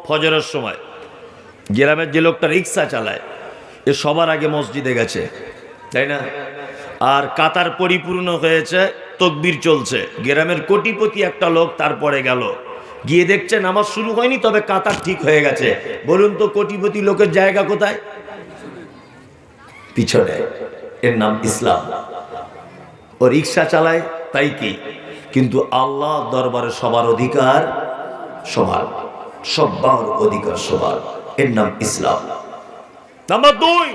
ফজরের সময় গ্রামের যে লোকটা রিক্সা চালায় এ সবার আগে মসজিদে গেছে, তাই না? আর কাতার পরিপূর্ণ হয়েছে, তকবীর চলছে, গ্রামের কোটিপতি একটা লোক তারপরে গেল, গিয়ে দেখছে নামাজ শুরু হয়নি, তবে কাতার ঠিক হয়ে গেছে। বলুন তো কোটিপতি লোকের জায়গা কোথায়? পিছনে। এর নাম ইসলাম। ও রিক্সা চালায় তাই কি, কিন্তু আল্লাহ দরবারে সবার অধিকার সমান, সবার অধিকার সমান। এর নাম ইসলাম। নাম্বার 2,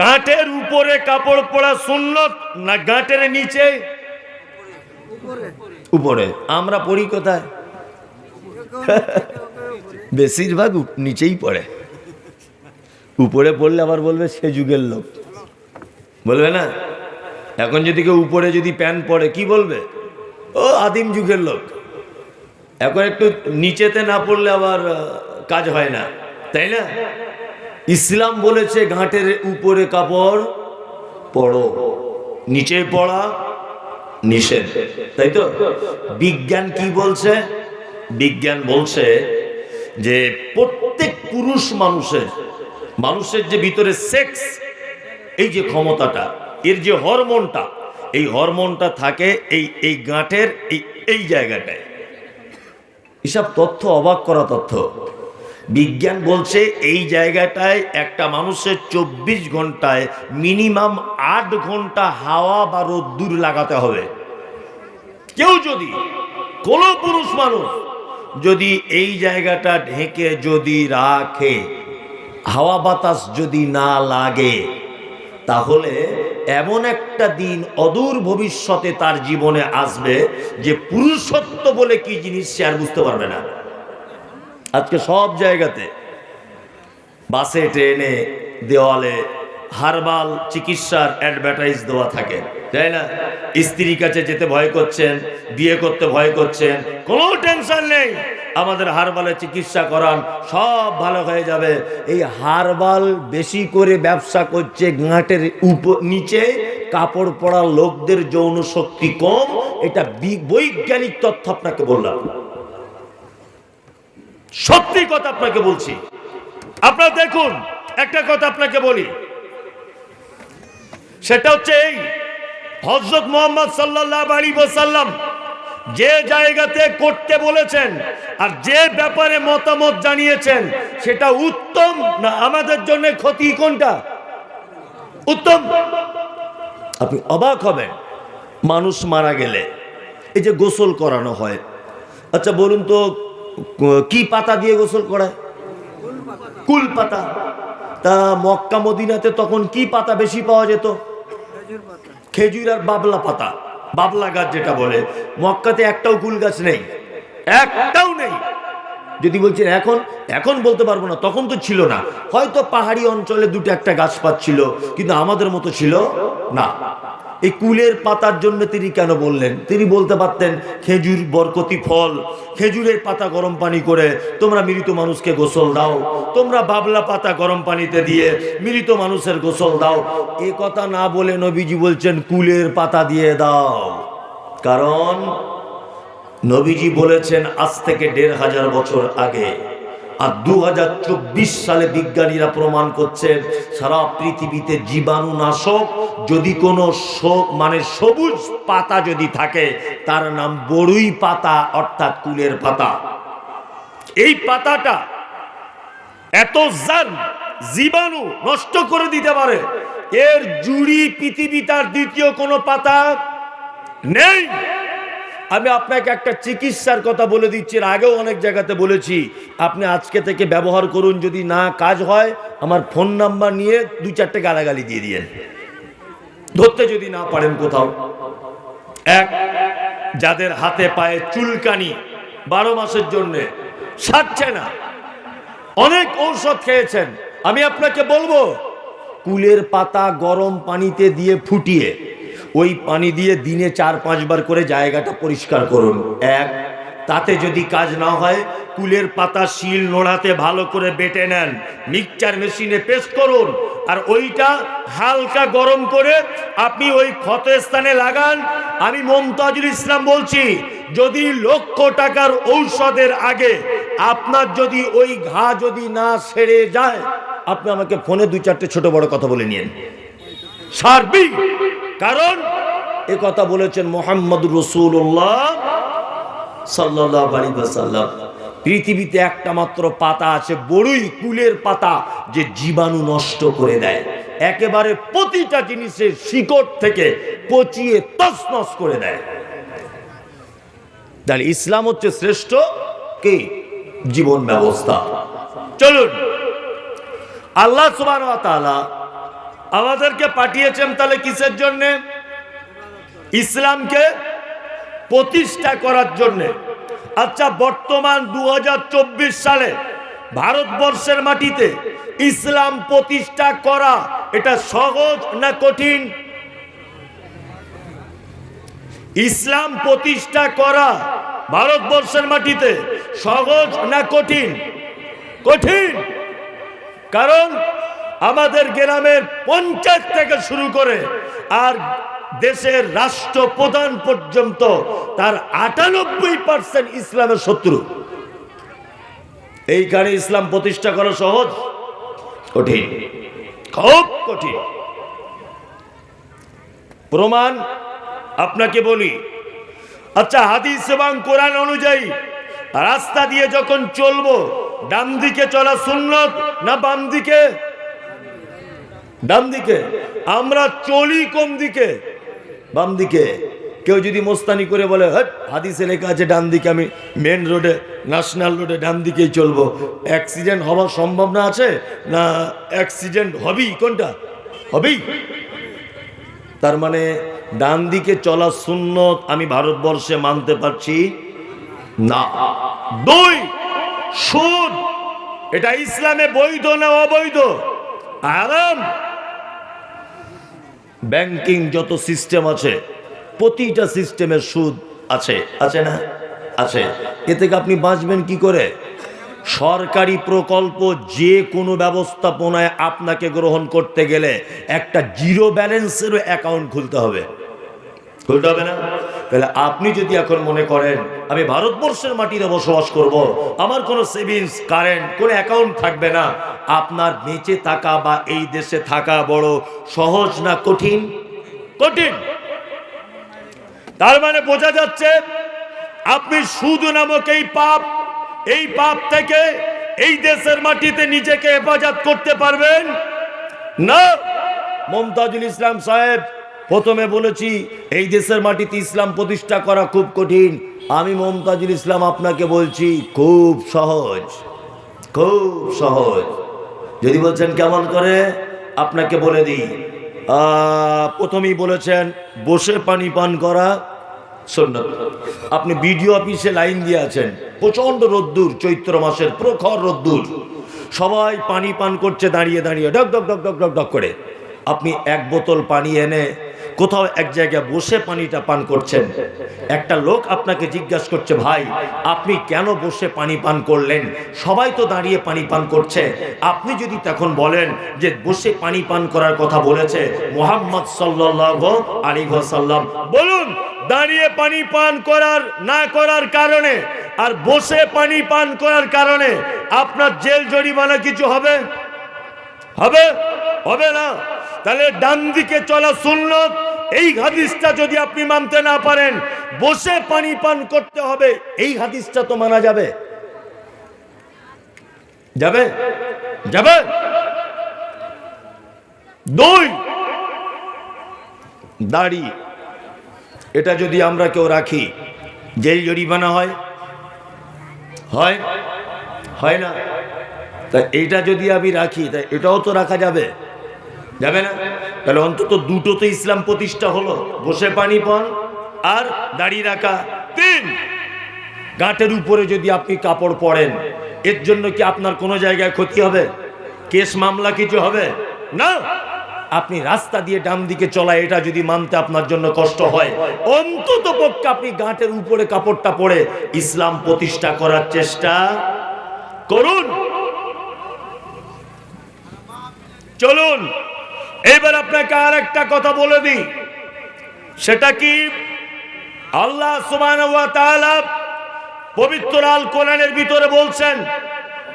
গাঁটের উপরে কাপড় পরা সুন্নত না গাঁটের নিচে? উপরে। আমরা পড়ি কোথায়? বেশিরভাগ নিচেই পড়ে। উপরে পড়লে আবার বলবে সে যুগের লোক, বলবে না? এখন যদি কেউ উপরে যদি প্যান্ট পরে কি বলবে? ও আদিম যুগের লোক। এখন একটু নিচেতে না পড়লে আবার কাজ হয় না, তাই না? ইসলাম বলেছে ঘাটের উপরে কাপড় পরো, নিচে পড়া নিষেধ, তাই তো? বিজ্ঞান কি বলছে? বিজ্ঞান বলছে যে প্রত্যেক পুরুষ মানুষের যে ভিতরে সেক্স, এই যে ক্ষমতাটা, এর যে হরমোনটা, এই হরমোনটা থাকে এই গাঁটের এই জায়গাটায়। এসব তথ্য অবাক করা তথ্য। বিজ্ঞান বলছে এই জায়গাটায় একটা মানুষের 24 ঘন্টায় মিনিমাম 8 ঘন্টা হাওয়া বা রোদ্দুর লাগাতে হবে। কেউ যদি, কোন পুরুষ মানুষ যদি এই জায়গাটা ঢেকে যদি রাখে, হাওয়া বাতাস যদি না লাগে, তাহলে এমন একটা দিন অদূর ভবিষ্যতে তার জীবনে আসবে যে পুরুষত্ব বলে কি জিনিস সে আর বুঝতে পারবে না। আজকে সব জায়গাতে, বাসে, ট্রেনে, দেওয়ালে হার্বাল চিকিৎসার অ্যাডভার্টাইজ দেওয়া থাকে, তাই না? স্ত্রীর কাছে যেতে ভয় করছেন, বিয়ে করতে ভয় করছেন, কোনো টেনশন নেই, আমাদের হার্বালের চিকিৎসা করান, সব ভালো হয়ে যাবে। এই হার্বাল বেশি করে ব্যবসা করছে গাঁটের নিচে কাপড় পরা লোকদের যৌন শক্তি কম। এটা বৈজ্ঞানিক তথ্য আপনাকে বললাম, সত্যি কথা আপনাকে বলছি। আপনারা দেখুন, একটা কথা আপনাকে বলি, সেটা হচ্ছে এই হযরত মুহাম্মদ সাল্লাল্লাহু আলাইহি ওয়াসাল্লাম যে জায়গাতে করতে বলেছেন আর যে ব্যাপারে মতামত জানিয়েছেন, সেটা উত্তম না আমাদের জন্য ক্ষতি? কোনটা উত্তম? আপনি অবাক হবেন, মানুষ মারা গেলে এই যে গোসল করানো হয়, আচ্ছা বলুন তো কি পাতা দিয়ে গোসল করায়? কুল পাতা। তা মক্কা মদিনাতে তখন কি পাতা বেশি পাওয়া যেত? খেজুর আর বাবলা পাতা, বাবলা গাছ যেটা বলে। মক্কাতে একটাও কুল গাছ নেই, একটাও নেই। যদি বলছেন এখন বলতে পারবো না, তখন তো ছিল না। হয়তো পাহাড়ি অঞ্চলে দুটো একটা গাছ পাচ্ছিল, কিন্তু আমাদের মতো ছিল না। এই কুলের পাতার জন্য তিনি কেন বললেন? তিনি বলতে পারতেন খেজুর বরকতি ফল, খেজুরের পাতা গরম পানি করে তোমরা মৃত মানুষকে গোসল দাও, তোমরা বাবলা পাতা গরম পানিতে দিয়ে মৃত মানুষের গোসল দাও। এ কথা না বলে নবীজি বলছেন কুলের পাতা দিয়ে দাও। কারণ নবীজি বলেছেন আজ থেকে 1500 বছর আগে, আর 2024 সালে বিজ্ঞানীরা প্রমাণ করছে সারা পৃথিবীতে জীবাণুনাশক যদি কোনো সবুজ পাতা যদি থাকে, তার নাম বড়ুই পাতা, অর্থাৎ কুলের পাতা। এই পাতাটা এত জীবাণু নষ্ট করে দিতে পারে, এর জুড়ি পৃথিবী তার দ্বিতীয় কোনো পাতা নেই। আমি আপনাকে একটা চিকিৎসার কথা বলে দিচ্ছি, আগেও অনেক জায়গাতে বলেছি, আপনি আজকে থেকে ব্যবহার করুন। যদি না কাজ হয় আমার ফোন নাম্বার নিয়ে 2-4টে গালাগালি দিয়ে দিয়েন, ধরতে যদি না পারেন কোথাও। যাদের হাতে পায়ে চুলকানি 12 মাসের জন্য সারছে না, অনেক ঔষধ খেয়েছেন, আমি আপনাকে বলবো কুলের পাতা গরম পানিতে দিয়ে ফুটিয়ে ওই পানি দিয়ে দিনে 4-5 বার করে জায়গাটা পরিষ্কার করুন। তাতে যদি কাজ না হয়, কুলের পাতা শিল নোড়াতে ভালো করে বেটে নেন, মিক্সচার মেশিনে পেস্ট করুন, আর ওইটা হালকা গরম করে আপনি ওই ক্ষত স্থানে লাগান। আমি মুমতাজুল ইসলাম বলছি, যদি লক্ষ টাকার ঔষধের আগে আপনার যদি ওই ঘা যদি না সেরে যায়, আপনি আমাকে ফোনে 2-4টে ছোট বড় কথা বলে নিয়েন, সার্বিক। কারণ এ কথা বলেছেন মুহাম্মদুর রাসূলুল্লাহ সাল্লাল্লাহু আলাইহি ওয়াসাল্লাম। পৃথিবীতে একটা মাত্র পাতা আছে, বড়ই কুলের পাতা, যে জীবাণু নষ্ট করে দেয়, একেবারে প্রতিটা জিনিসের শিকড় থেকে পচিয়ে তছনছ করে দেয়। তাহলে ইসলাম হচ্ছে শ্রেষ্ঠ কি জীবন ব্যবস্থা। চলুন, আল্লাহ সুবহানাহু ওয়া তাআলা আমাদেরকে পাঠিয়েছেন তাহলে কিসের জন্য? ইসলামকে প্রতিষ্ঠা করার জন্য। আচ্ছা, বর্তমান 2024 সালে ভারতবর্ষের মাটিতে ইসলাম প্রতিষ্ঠা করা এটা সহজ না কঠিন? ইসলাম প্রতিষ্ঠা করা ভারতবর্ষের মাটিতে সহজ না কঠিন? কঠিন। কারণ আমাদের গ্রামের পঞ্চায়েত থেকে শুরু করে আর দেশের রাষ্ট্রপ্রধান পর্যন্ত তার 98% ইসলামের শত্রু। এইখানে ইসলাম প্রতিষ্ঠা করা সহজ? কঠিন, খুব কঠিন। প্রমাণ আপনাকে বলি। আচ্ছা, হাদিস এবং কোরআন অনুযায়ী রাস্তা দিয়ে যখন চলবো, ডান দিকে চলা সুন্নত না বাম দিকে? ডান দিকে। আমরা চলি কোন দিকে? বাম দিকে। কেউ যদি মোস্তানি করে বলে হাদিসে লেখা আছে ডান দিকে, আমি মেন রোডে, ন্যাশনাল রোডে ডান দিকেই চলবো, অ্যাক্সিডেন্ট হওয়ার সম্ভাবনা আছে না? অ্যাক্সিডেন্ট হবেই। কোনটা হবেই? তার মানে ডান দিকে চলা সুন্নত আমি ভারতবর্ষে মানতে পারছি না। 2, সুদ, এটা ইসলামে বৈধ না অবৈধ? আরাম। ব্যাংকিং যত সিস্টেম আছে প্রতিটা সিস্টেমের সুদ আছে, আছে না? আছে। এ থেকে আপনি বাঁচবেন কি করে? সরকারি প্রকল্প যে কোনো ব্যবস্থাপনায় আপনাকে গ্রহণ করতে গেলে একটা জিরো ব্যালেন্সেরও অ্যাকাউন্ট খুলতে হবে, খুলতে হবে না? তাহলে আপনি যদি এখন মনে করেন আমি ভারতবর্ষের মাটিতে বসবাস করব, আমার কোনো সেভিংস কারেন্ট কোনো অ্যাকাউন্ট থাকবে না, আপনার বেঁচে থাকা বা এই দেশে থাকা বড় সহজ না কঠিন? কঠিন। তার মানে বোঝা যাচ্ছে আপনি সুদ নামক এই পাপ থেকে এই দেশের মাটিতে নিজেকে হেফাজত করতে পারবেন না। মমতাজুল ইসলাম সাহেব প্রথমে বলেছি এই দেশের মাটিতে ইসলাম প্রতিষ্ঠা করা খুব কঠিন। আমি মমতাজুল ইসলাম আপনাকে বলছি খুব সহজ, খুব সহজ। যদি বলছেন কেমন করে, আপনাকে বলে দিই। প্রথমেই বলেছেন বসে পানি পান করা সুন্নাত। আপনি বিডিও অফিসে লাইন দিয়ে আছেন, প্রচন্ড রোদ্দুর, চৈত্র মাসের প্রখর রোদ্দুর, সবাই পানি পান করছে দাঁড়িয়ে দাঁড়িয়ে ডক ডক ডক ডক ডক ডক করে। আপনি এক বোতল পানি এনে কোথাও এক জায়গায় বসে পানিটা পান করছেন। একটা লোক আপনাকে জিজ্ঞাসা করছে, ভাই আপনি কেন বসে পানি পান করলেন? সবাই তো দাঁড়িয়ে পানি পান করছে। আপনি যদি তখন বলেন যে বসে পানি পান করার কথা বলেছে মুহাম্মদ সাল্লাল্লাহু আলাইহি ওয়াসাল্লাম, বলুন দাঁড়িয়ে পানি পান করার না করার কারণে আর বসে পানি পান করার কারণে আপনার জেল জরিমানা কিছু হবে? হবে? হবে না। তাহলে ডান দিকে চলা সুন্নত, এই হাদিসটা যদি আপনি মানতে না পারেন, বসে পানি পান করতে হবে, এই হাদিসটা তো মানা যাবে? যাবে? যাবে? 2, দাড়ি, এটা যদি আমরা কেউ রাখি জেল জরিমানা হয়? হয়? হয় না? তা এইটা যদি আমি রাখি, তা এটাও তো রাখা যাবে? যাবে না? তাহলে অন্তত দুটো তো ইসলাম প্রতিষ্ঠা হলো, বসে পানি পান আর দাড়ি রাখা। 3, গাঁটের উপরে যদি আপনি কাপড় পরেন, এর জন্য কি আপনার কোনো জায়গায় ক্ষতি হবে? কেস মামলা কিছু হবে না? আপনি রাস্তা দিয়ে ডান দিকে চলা এটা যদি মানতে আপনার জন্য কষ্ট হয়, অন্তত পক্ষে আপনি গাঁটের উপরে কাপড়টা পরে ইসলাম প্রতিষ্ঠা করার চেষ্টা করুন। চলুন এবার আপনাকে আর একটা কথা বলে দিই, সেটা কি আল্লাহ সুবহানাহু ওয়া তাআলা পবিত্র আল কোরআনের ভিতরে বলছেন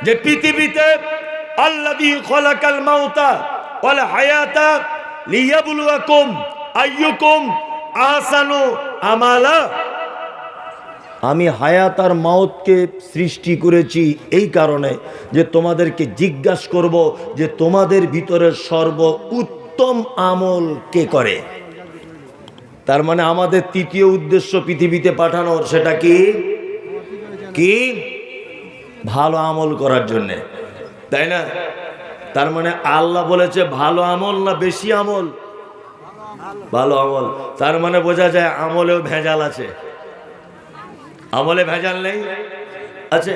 যে পৃথিবীতে আল্লাযী খালাকাল মাউতা ওয়াল হায়াতা লিয়াবলুয়াকুম আইয়ুকুম আহসানু আমালা। আমি হায়াত আর মাউতকে সৃষ্টি করেছি এই কারণে যে তোমাদেরকে জিজ্ঞাসা করব যে তোমাদের ভিতরে সর্ব উত্তম আমল কে করে। তার মানে আমাদের তৃতীয় উদ্দেশ্য পৃথিবীতে পাঠানোর, সেটা কি কি ভালো আমল করার জন্য, তাই না? তার মানে আল্লাহ বলেছে ভালো আমল না বেশি আমল? ভালো আমল। তার মানে বোঝা যায় আমলেও ভেজাল আছে। আমলে ভেজাল নেই? আচ্ছা,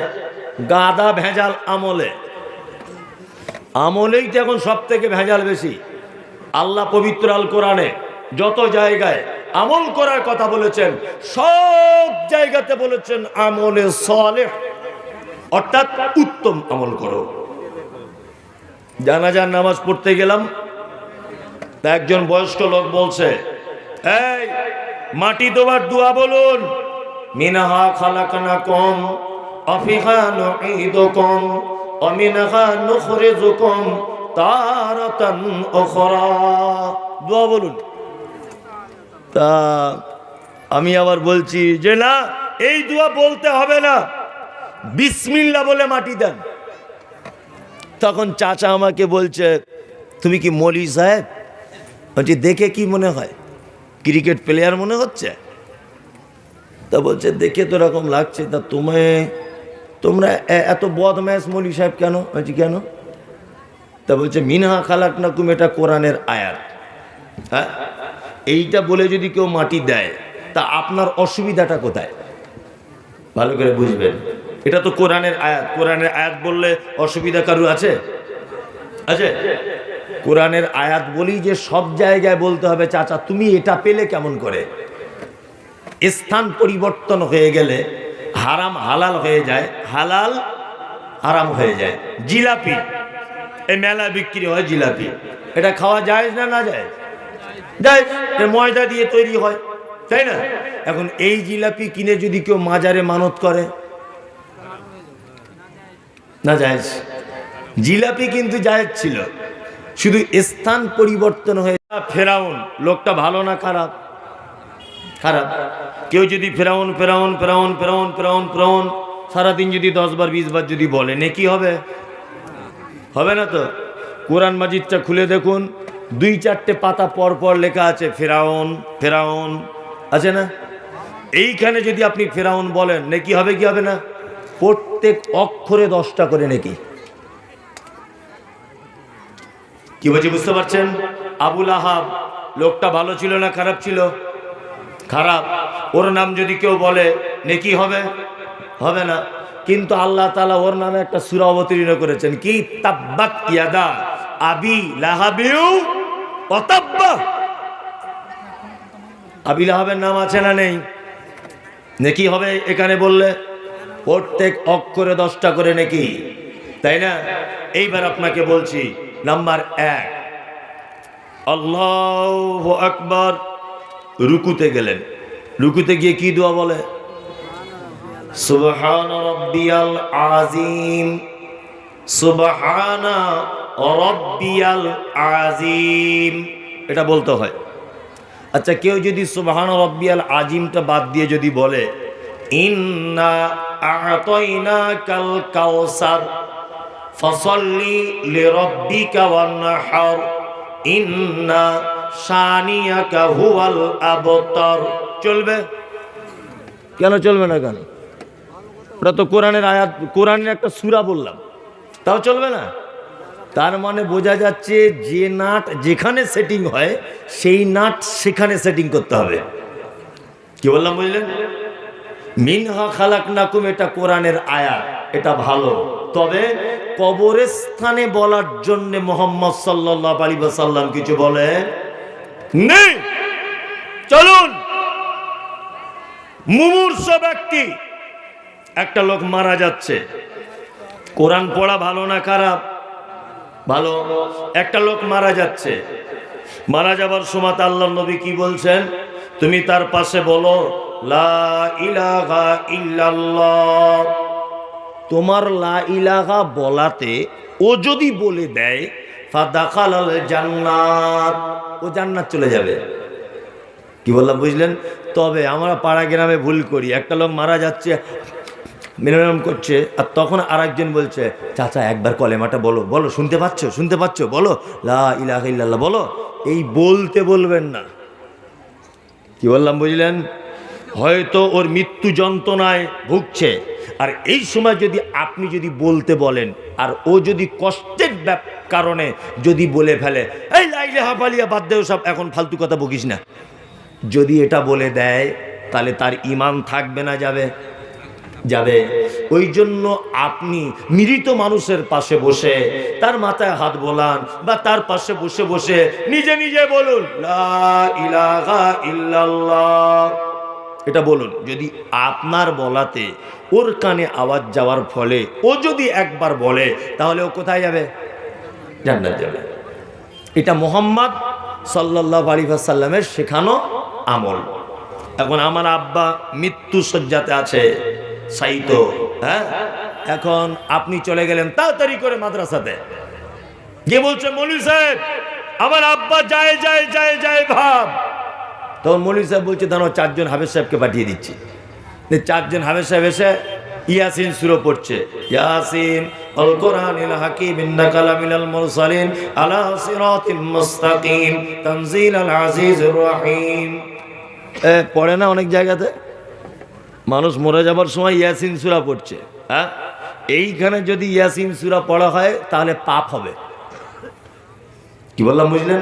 গাদা ভেজাল আমলে। আমলেই তো এখন সব থেকে ভেজাল বেশি। আল্লাহ পবিত্র আল কোরআনে যত জায়গায় আমল করার কথা বলেছেন, সব জায়গাতে বলেছেন আমলে সালেহ, অর্থাৎ উত্তম আমল করো। জানাজার নামাজ পড়তে গেলাম, তা একজন বয়স্ক লোক বলছে, এই মাটি দেওয়ার দোয়া বলুন, মিনহা খালাকনাকুম ওয়া ফিহা নুঈদুকুম ওয়া মিনহা নুখরিজুকুম তারাতান উখরা, দোয়া বলুন। তা আমি আবার বলছি যে না, এই দোয়া বলতে হবে না, বিসমিল্লাহ বলে মাটি দেন। তখন চাচা আমাকে বলছে, তুমি কি মৌলভী সাহেব? বলছি দেখে কি মনে হয়, ক্রিকেট প্লেয়ার মনে হচ্ছে? তা বলছে দেখে তো এরকম লাগছে। তা তোমরা এত বদমাশ মৌলভী সাহেব কেন? বলছি কেন? তা বলছে মিনহা খালাকনাকুম, এটা কোরআনের আয়াত। হ্যাঁ, এইটা বলে যদি কেউ মাটি দেয় তা আপনার অসুবিধাটা কোথায়? ভালো করে বুঝবেন, এটা তো কোরআনের আয়াত। কোরআনের আয়াত বললে অসুবিধা কারু আছে? আছে? কোরআনের আয়াত বলি যে সব জায়গায় বলতে হবে চাচা তুমি এটা পেলে কেমন করে? স্থান পরিবর্তন হয়ে গেলে হারাম হালাল হয়ে যায়, হালাল হারাম হয়ে যায়। জিলাপি, এই মেলা বিক্রি হয় জিলাপি, এটা খাওয়া যায় না না যায়? যায়, ময়দা দিয়ে তৈরি হয়, তাই না? এখন এই জিলাপি কিনে যদি কেউ মাজারে মানত করে, না যায়? জিলাপি কিন্তু জায়েজ ছিল, শুধু স্থান পরিবর্তন হয়ে। ফেরাউন লোকটা ভালো না খারাপ? খারাপ। কেউ যদি ফেরাউন ফেরাউন ফেরাউন ফেরাউন ফেরাউন ফেরাউন সারাদিন যদি 10 বার 20 বার যদি বলে, নেকি হবে? হবে না তো। কোরআন মাজিদটা খুলে দেখুন, 2-4টে পাতা পর পর লেখা আছে ফেরাউন ফেরাউন, আছে না? এইখানে যদি আপনি ফেরাউন বলেন, নেকি হবে কি হবে না? প্রত্যেক অক্ষরে 10টা করে নেকি। কি বলছি বুঝতে পারছেন? আবুল আহাব লোকটা ভালো ছিল না খারাপ ছিল? খারাপ। ওর নাম যদি কেউ বলে নেকি হবে? হবে না। কিন্তু আল্লাহ তাআলা ওর নামে একটা সূরা অবতীর্ণ করেছেন, কি? তাব্বাত ইয়াদা আবি লাহাবিউ ওয়া তাব্বা। আবি লাহাবের নাম আছে না নেই? নেকি হবে এখানে বললে? প্রত্যেক অক্ষরে 10টা করে নেকি, তাই না? এইবার আপনাকে বলছি, নাম্বার 1, আল্লাহু আকবার। রুকুতে গেলেন, রুকুতে গিয়ে কি দোয়া বলে? সুবহান রাব্বিয়াল আযীম, সুবহানা রাব্বিয়াল আযীম, এটা বলতে হয়। আচ্ছা, কেউ যদি সুবহান রাব্বিয়াল আযীমটা বাদ দিয়ে যদি বলে ইন্না আ'তাইনাকাল কাউসার ফাসাল্লি লিরাব্বিকা ওয়ানহার ইন্না শানিয়াকা হুয়াল আবতার, চলবে? কেন চলবে না? কেন? ওটা তো কোরআনের আয়াত, কোরআনের একটা সূরা বললাম, তাও চলবে না? তার মানে বোঝা যাচ্ছে যে নাট যেখানে সেটিং হয় সেই নাট সেখানে সেটিং করতে হবে। কি বললাম বুঝলেন? মিনহা খালাকনাকুম, এটা কোরআনের আয়াত, এটা ভালো। তবে কবরস্থানে বলার জন্য মুহাম্মদ সাল্লাল্লাহু আলাইহি ওয়াসাল্লাম কিছু বলে নেই। চলুন, মুমূর্ষ ব্যক্তি, একটা লোক মারা যাচ্ছে, কোরআন পড়া ভালো না খারাপ? ভালো। একটা লোক মারা যাচ্ছে, মারা যাবার সময় আল্লাহর নবী কি বলছেন? তুমি তার পাশে বলো লা ইলাহা ইল্লাল্লাহ। তোমার লা ইলাহা বলাতে ও যদি বলে দেয় ফাদাখালাল জান্নাত, ও জান্নাত চলে যাবে। কি বললাম বুঝলেন? তবে আমরা পাড়া গ্রামে ভুল করি, একটা লোক মারা যাচ্ছে মিনিমাম করছে, আর তখন আরেকজন বলছে চাচা একবার কলেমাটা বলো, বলো শুনতে পাচ্ছ বলো লা ইলাহা ইল্লাল্লাহ বলো। এই বলতে বলবেন না। কি বললাম বুঝলেন? হয়তো ওর মৃত্যু যন্ত্রণায় ভুগছে, আর এই সময় যদি আপনি যদি বলতে বলেন আর ও যদি কষ্টের কারণে যদি বলে ফেলে এই লা ইলাহা পালিয়া বাদ দেও সব, এখন ফালতু কথা বকিস না, যদি এটা বলে দেয় তাহলে তার ঈমান থাকবে না যাবে? যাবে। ওই জন্য আপনি মৃত মানুষের পাশে বসে তার মাথায় হাত বোলান বা তার পাশে বসে বসে নিজে নিজে বলুন লা ইলাহা ইল্লাল্লাহ, এটা বলুন। যদি আপনার বলাতে ওর কানে আওয়াজ যাওয়ার ফলে ও যদি একবার বলে তাহলে ও কোথায় যাবে? জান্নাত যাবে। এটা মুহাম্মদ সাল্লাল্লাহু আলাইহি ওয়াসাল্লামের শেখানো আমল। এখন আমার আব্বা মৃত্যু শয্যাতে আছে সাইত, হ্যাঁ, এখন আপনি চলে গেলেন তাড়াতাড়ি করে মাদ্রাসাতে গিয়ে বলছে মৌলভী সাহেব আমার আব্বা যায় ভাব। তখন মৌলভী সাহেব বলছে দাঁড়াও, 4 জন হাফেজ সাহেবকে পাঠিয়ে দিচ্ছি। 4 জন হাফেজ সাহেব এসে ইয়াসিন সূরা পড়ছে, ইয়াসিন আল কোরআনিল হাকিম ইন্নাকা লামিনাল মুরসালিন আলা সিরাতিল মুস্তাকিম তানজিলাল আজিজির রহিম। পড়ে না অনেক জায়গাতে মানুষ মরে যাবার সময় ইয়াসিন সূরা পড়ছে, হ্যাঁ, এইখানে যদি ইয়াসিন সূরা পড়া হয় তাহলে পাপ হবে। কি বললাম বুঝলেন?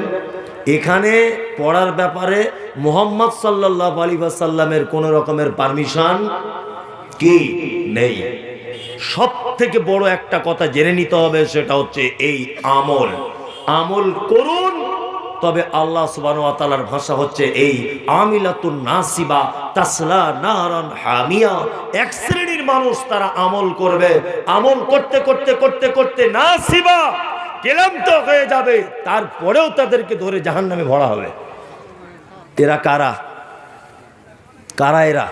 এখানে পড়ার ব্যাপারে মুহাম্মদ সাল্লাল্লাহু আলাইহি ওয়াসাল্লামের কোন রকমের পারমিশন কি নেই। সব থেকে বড় একটা কথা জেনে নিতে হবে, সেটা হচ্ছে এই আমল করুন। তবে আল্লাহ সুবহানাহু ওয়া তাআলার ভাষা হচ্ছে এই আমিলাতুন নাসিবা তাসলা নারান হামিয়া। এক শ্রেণীর মানুষ তারা আমল করবে, আমল করতে করতে করতে করতে নাসিবা ক্লান্ত হয়ে যাবে, তারপরেও তাদেরকে ধরে জাহান্নামে ভরা হবে। এরা কারা এরা?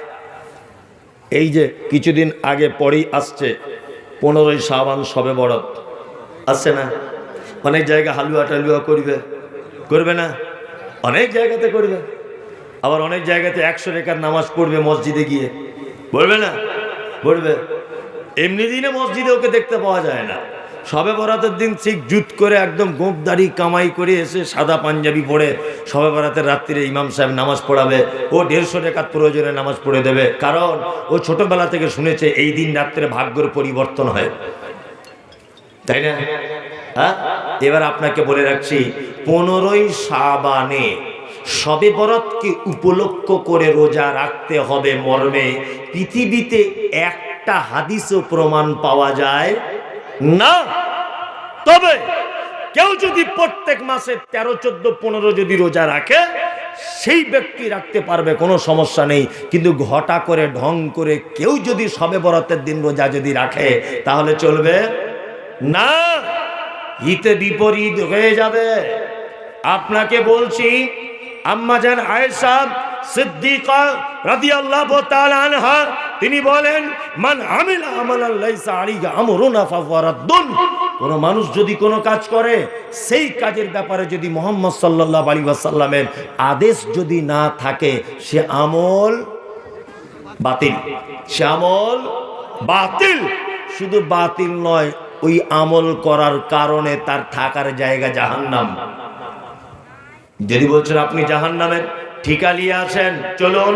এই যে কিছুদিন আগে পরেই আসছে 15ই শাবান, শবে বরাত আসছে না? অনেক জায়গায় হালুয়া টালুয়া করবে না? অনেক জায়গাতে করবে। আবার অনেক জায়গাতে 100 রাকাত নামাজ পড়বে মসজিদে গিয়ে, পড়বে না? পড়বে। এমনি দিনে মসজিদে ওকে দেখতে পাওয়া যায় না। শবে বরাতের দিন ঠিক জুত করে একদম গোঁপ দাড়ি কামাই করে এসে সাদা পাঞ্জাবি পরে শবে বরাতের রাত্রিরে ইমাম সাহেব নামাজ পড়াবে, ও 150 রাকাত প্রয়োজনে নামাজ পড়ে দেবে। কারণ ও ছোটবেলা থেকে শুনেছে এই দিন রাত্রে ভাগ্যের পরিবর্তন হয়, তাই না? হ্যাঁ, এবার আপনাকে বলে রাখছি 15ই শাবানে শবে বরাতকে উপলক্ষ করে রোজা রাখতে হবে মর্মে পৃথিবীতে একটা হাদিসও প্রমাণ পাওয়া যায় না। তবে কেউ যদি প্রত্যেক মাসে 13, 14, 15 যদি রোজা রাখে সেই ব্যক্তি রাখতে পারবে, কোনো সমস্যা নেই। কিন্তু ঘটা করে ঢং করে কেউ যদি শবে বরাতের দিন রোজা যদি রাখে তাহলে চলবে না, হিতে বিপরীত হয়ে যাবে। আপনাকে বলছি আম্মাজান আয়েশা সিদ্দিকা রাদিয়াল্লাহু তাআলা আনহা তিনি বলেন মান আমিলা আমালান লাইসা আলাইহি আমরুনা ফাহুয়া রাদ্দুন। কোন মানুষ যদি কোনো কাজ করে সেই কাজের ব্যাপারে যদি মুহাম্মদ সাল্লাল্লাহু আলাইহি ওয়াসাল্লামের আদেশ যদি না থাকে সে আমল বাতিল। সে আমল বাতিল। শুধু বাতিল নয়, ওই আমল করার কারণে তার থাকার জায়গা জাহান্নাম। যদি বলছেন আপনি জাহান্নামের ঠিকালি আছেন, চলুন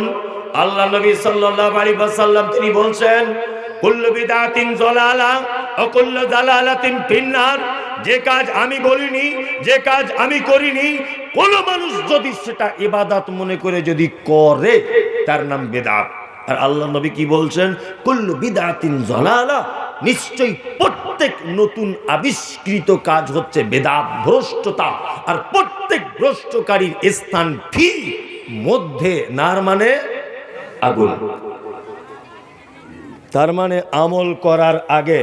আল্লাহ নবী সাল্লাল্লাহু আলাইহি ওয়াসাল্লাম তিনি বলছেন কুল্লু বিদআতিন যালালা ওয়া কুল্লু যালালাতিন ফিন্নার। যে কাজ আমি বলিনি, যে কাজ আমি করিনি, কোন মানুষ যদি সেটা ইবাদত মনে করে যদি করে তার নাম বিদআত। আর আল্লাহ নবী কি বলছেন? কুল্লু বিদআতিন যালালা, নিশ্চয়ই প্রত্যেক নতুন আবিষ্কৃত কাজ হচ্ছে বেদাত, ভ্রষ্টতা। আর প্রত্যেক ভ্রষ্টকারীর স্থান ফি মধ্যে, নার মানে আগুন। তার মানে আমল করার আগে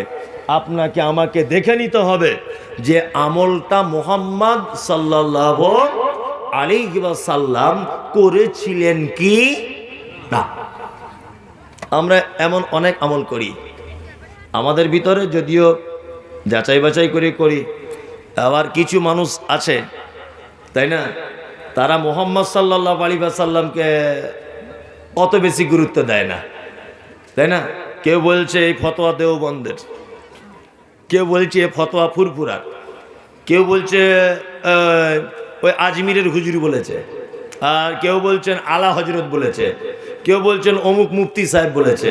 আপনাকে আমাকে দেখে নিতে হবে যে আমলটা মুহাম্মদ সাল্লাল্লাহু আলাইহি ওয়াসাল্লাম করেছিলেন কি না। আমরা এমন অনেক আমল করি আমাদের ভিতরে, যদিও যাচাই বাছাই করে করি। আবার কিছু মানুষ আছে, তাই না, তারা মুহাম্মদ সাল্লাল্লাহু আলাইহি ওয়াসাল্লামকে অত বেশি গুরুত্ব দেয় না, তাই না। কেউ বলছে এই ফতোয়া দেওবন্দের, কেউ বলছে ফতোয়া ফুরফুরার, কেউ বলছে ওই আজমিরের হুজুর বলেছে, আর কেউ বলছেন আলা হজরত বলেছে, কেউ বলছেন অমুক মুফতি সাহেব বলেছে।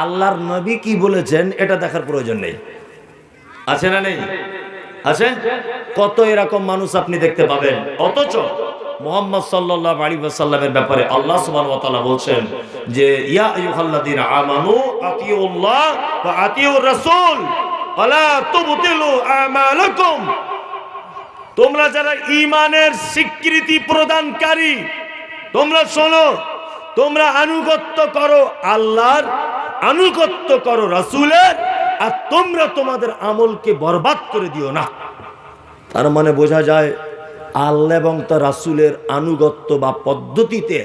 আল্লাহর নবী কি বলেছেন এটা দেখার প্রয়োজন নেই, আছে না নেই? আছে। কত এরকম মানুষ আপনি দেখতে পাবেন, অথচ মুহাম্মদ সাল্লাল্লাহু আলাইহি ওয়াসাল্লামের ব্যাপারে আল্লাহ সুবহানাহু ওয়া তাআলা বলছেন যে ইয়া আইয়ুহাল্লাযীনা আমানু আতিউল্লাহ ওয়া আতিউর রাসূল ওয়ালা তুবতিলু আমালাকুম। তোমরা যারা ঈমানের স্বীকৃতি প্রদানকারী, তোমরা শোনো, তোমরা আনুগত্য করো আল্লাহর, আনুগত্য করো রাসূলের, আর তোমরা তোমাদের আমলকে বরবাদ করে দিও না। তার মানে বোঝা যায় আল্লাহ এবং তার রাসূলের আনুগত্য বা পদ্ধতিতে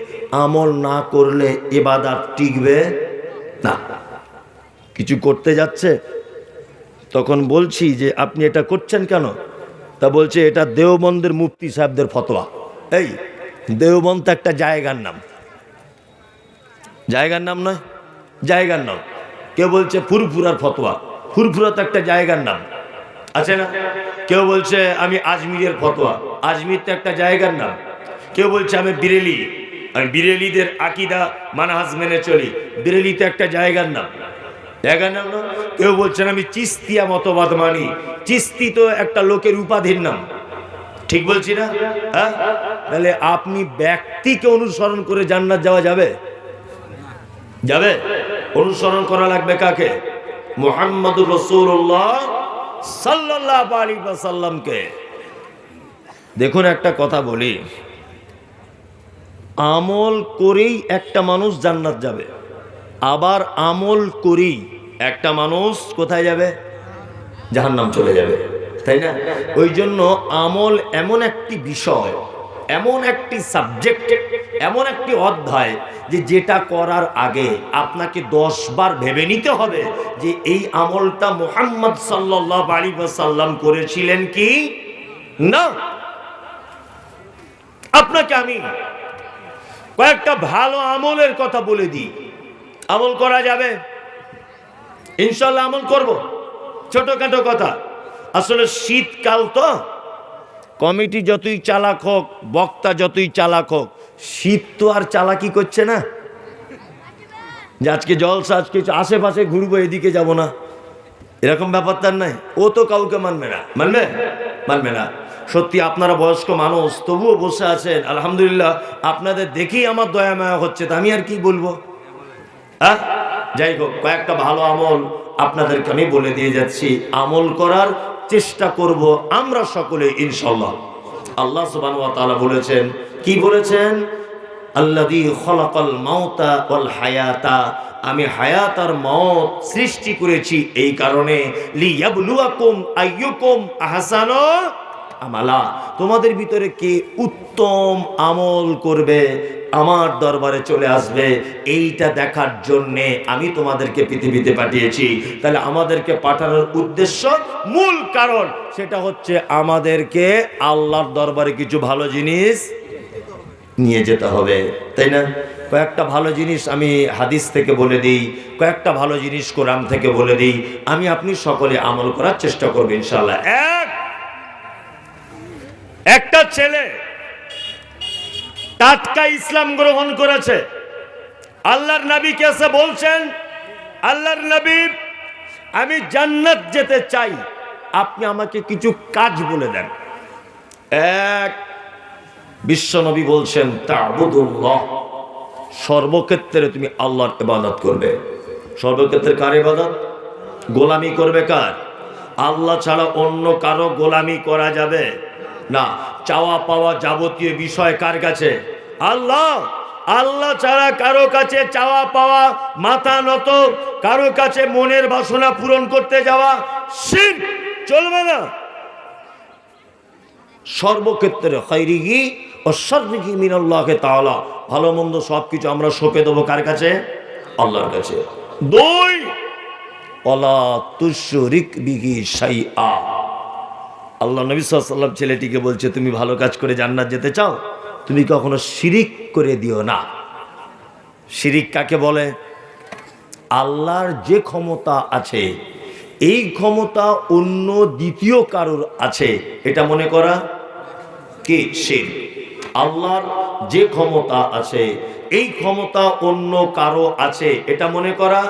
আমল না করলে ইবাদত টিকবে না। কিছু করতে যাচ্ছে, তখন বলছি যে আপনি এটা করছেন কেন? তা বলছে এটা দেওবন্দের মুফতি সাহেবদের ফতোয়া। এই দেওবন্দ একটা জায়গার নাম, জায়গার নাম নয়, জায়গার নাম। কেউ বলছে ফুরফুরার ফতোয়া, ফুরফুরা তো একটা জায়গার নাম, আছে না। কেউ বলছে আমি আজমিরের ফতোয়া, আজমির তো একটা জায়গার নাম। কেউ বলছে আমি বিরেলি, আমি বিরেলিদের আকীদা মানহাজ মেনে চলি, বিরেলি তো একটা জায়গার নাম, জায়গার নাম না। কেউ বলছেন আমি চিস্তিয়া মতবাদ মানি, চিস্তি তো একটা লোকের উপাধির নাম, ঠিক বলছি না? হ্যাঁ, তাহলে আপনি ব্যক্তিকে অনুসরণ করে জান্নাত যাওয়া যাবে? যাবে? অনুসরণ করা লাগবে কাকে? মুহাম্মদুর রাসূলুল্লাহ সাল্লাল্লাহু আলাইহি ওয়াসাল্লামকে। দেখুন একটা কথা বলি, আমল করেই একটা মানুষ জান্নাত যাবে, আবার আমল করেই একটা মানুষ কোথায় যাবে? জাহান্নাম চলে যাবে, তাই না? ওই জন্য আমল এমন একটি বিষয়, এমন একটি সাবজেক্ট, এমন একটি অধ্যায় যে যেটা করার আগে আপনাকে 10 বার ভেবে নিতে হবে যে এই আমলটা মুহাম্মদ সাল্লাল্লাহু আলাইহি ওয়াসাল্লাম করেছিলেন কি না। আপনাকে আমি কয়েকটা ভালো আমলের কথা বলে দিই, আমল করা যাবে ইনশাআল্লাহ, আমল করব। ছোটখাটো কথা, আসলে শীতকাল তো, কমিটি যতই চালাক হোক, বক্তা যতই চালাক হোক, শীত তো আর চালাকি করছে না যে আজকে জলসা, আজকে আশেপাশে ঘুরবো, এদিকে যাব না, এরকম ব্যাপার তার নাই। ও তো কাউকে মানবে না, মানবে? মানবে না। সত্যি আপনারা বয়স্ক মানুষ, তবুও বসে আছেন, আলহামদুলিল্লাহ। আপনাদের দেখেই আমার দয়া মায়া হচ্ছে, তা আমি আর কি বলবো। হ্যাঁ, যাই হোক, কয়েকটা ভালো আমল আপনাদেরকে আমি বলে দিয়ে যাচ্ছি, আমল করার চেষ্টা করব আমরা সকলে ইনশাআল্লাহ। আল্লাহ সুবহানাহু ওয়া তাআলা বলেছেন, কি বলেছেন? আল্লাযী খলাকাল মাউতা ওয়াল হায়াতা, আমি হায়াত আর মওত সৃষ্টি করেছি এই কারণে, লিয়াবলুয়াকুম আইয়ুকুম আহসানু আমালা, তোমাদের ভিতরে কে উত্তম আমল করবে, আমার দরবারে চলে আসবে, এইটা দেখার জন্যে আমি তোমাদেরকে পৃথিবীতে পাঠিয়েছি। তাহলে আমাদেরকে পাঠানোর উদ্দেশ্য, মূল কারণ, সেটা হচ্ছে আমাদেরকে আল্লাহর দরবারে কিছু ভালো জিনিস নিয়ে যেতে হবে, তাই না? কয়েকটা ভালো জিনিস আমি হাদিস থেকে বলে দিই, কয়েকটা ভালো জিনিস কোরআন থেকে বলে দিই, আমি আপনি সকলে আমল করার চেষ্টা করব ইনশাআল্লাহ। একটা ছেলে টাটকা ইসলাম গ্রহণ করেছে, আল্লাহর নবী কেসে বলছেন, আল্লাহর নবী আমি জান্নাত যেতে চাই, আপনি আমাকে কিছু কাজ বলে দেন। এক, বিশ্ব নবী বলছেন তা'বুদুল্লাহ, সর্বক্ষেত্রে তুমি আল্লাহর ইবাদত করবে। সর্বক্ষেত্রে কার ইবাদত? গোলামি করবে কার? আল্লাহ ছাড়া অন্য কারো গোলামি করা যাবে না। চাওয়া পাওয়া যাবতীয় বিষয় কার কাছে? আল্লাহ। আল্লাহ ছাড়া কারো কাছে চাওয়া পাওয়া, মাথা নত, কারো কাছে মনের বাসনা পূরণ করতে যাওয়া শিরক, চলবে না। সর্বক্ষেত্রে খায়রিহি ও শাররিহি মিনাল্লাহি তাআলা, ভালো মন্দ সবকিছু আমরা সঁপে দেবো কার কাছে? আল্লাহর কাছে। দুই, ওয়ালা তুশরিক বিহি শাইআ। আল্লাহ নবী সাল্লাল্লাহু আলাইহি ওয়াসাল্লাম ছেলেটিকে বলছে, তুমি ভালো কাজ করে জান্নাত যেতে চাও, তুমি কখনো শিরিক করে দিও না। শিরিক কাকে বলে? আল্লাহর যে ক্ষমতা আছে, এই ক্ষমতা অন্য দ্বিতীয় কারোর আছে, এটা মনে করা কি শিরক। আল্লাহর যে ক্ষমতা আছে, এই ক্ষমতা অন্য কারো আছে, এটা মনে করা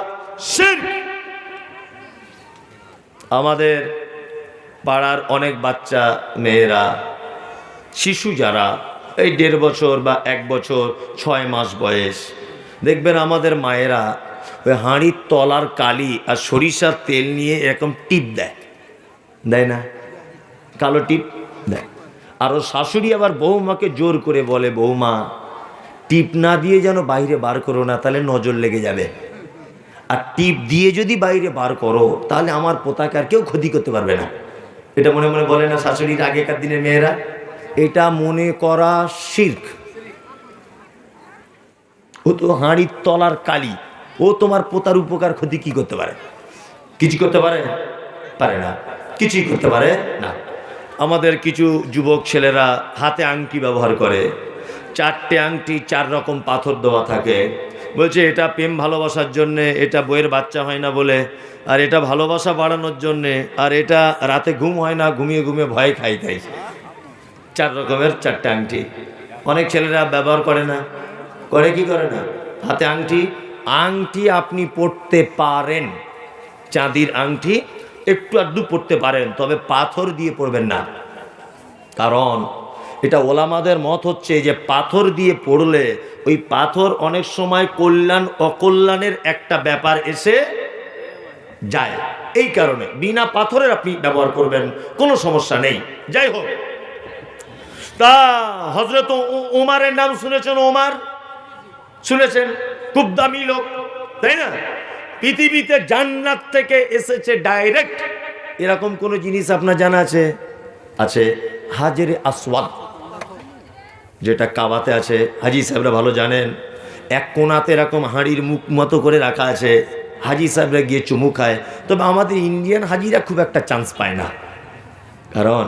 শিরক। আমাদের পাড়ার অনেক বাচ্চা মেয়েরা, শিশু যারা এই 1.5 বছর বা 1 বছর 6 মাস বয়স, দেখবেন আমাদের মায়েরা ওই হাঁড়ির তলার কালি আর সরিষার তেল নিয়ে এরকম টিপ দেয়, দেয় না? কালো টিপ দেয়। আর ও শাশুড়ি আবার বৌমাকে জোর করে বলে, বৌমা টিপ না দিয়ে যেন বাইরে বার করো না, তাহলে নজর লেগে যাবে। আর টিপ দিয়ে যদি বাইরে বার করো, তাহলে আমার পোতাকে আর কেউ ক্ষতি করতে পারবে না। এটা মনে মনে বলে না শাশুড়ির আগেকার দিনের মেয়েরা? এটা মনে করা শিরক। ও তো হাঁড়ির তলার কালি, ও তোমার পোতার উপকার ক্ষতি কি করতে পারে? কিছু করতে পারে? পারে না, কিছুই করতে পারে না। আমাদের কিছু যুবক ছেলেরা হাতে আংটি ব্যবহার করে, 4টে আংটি 4 রকম পাথর দেওয়া থাকে। বলছে এটা প্রেম ভালোবাসার জন্যে, এটা বইয়ের বাচ্চা হয় না বলে, আর এটা ভালোবাসা বাড়ানোর জন্যে, আর এটা রাতে ঘুম হয় না, ঘুমিয়ে ঘুমিয়ে ভয় খাই তাই। 4 রকমের 4টে আংটি অনেক ছেলেরা ব্যবহার করে না। করে কি করে না? হাতে আংটি, আংটি আপনি পড়তে পারেন, চাঁদির আংটি একটু আধটু পড়তে পারেন, তবে পাথর দিয়ে পড়বেন না। কারণ এটা ওলামাদের মত হচ্ছে যে পাথর দিয়ে পড়লে ওই পাথর অনেক সময় কল্যাণ অকল্যাণের একটা ব্যাপার এসে যায়। এই কারণে বিনা পাথরের আপনি ব্যবহার করবেন, কোনো সমস্যা নেই। যাই হোক, তা হযরত ওমরের নাম শুনেছেন? ওমর শুনেছেন? খুব দামি লোক, তাই না? পৃথিবীতে জান্নাত থেকে এসেছে ডাইরেক্ট, এরকম কোন জিনিস আপনার জানা আছে? আছে হাজরে আসওয়াদ, যেটা কাবাতে আছে। হাজি সাহেবরা ভালো জানেন, এক কোণাতে এরকম হাঁড়ির মুখ মতো করে রাখা আছে, হাজি সাহেবরা গিয়ে চুমু খায়। তবে আমাদের ইন্ডিয়ান হাজিরা খুব একটা চান্স পায় না। কারণ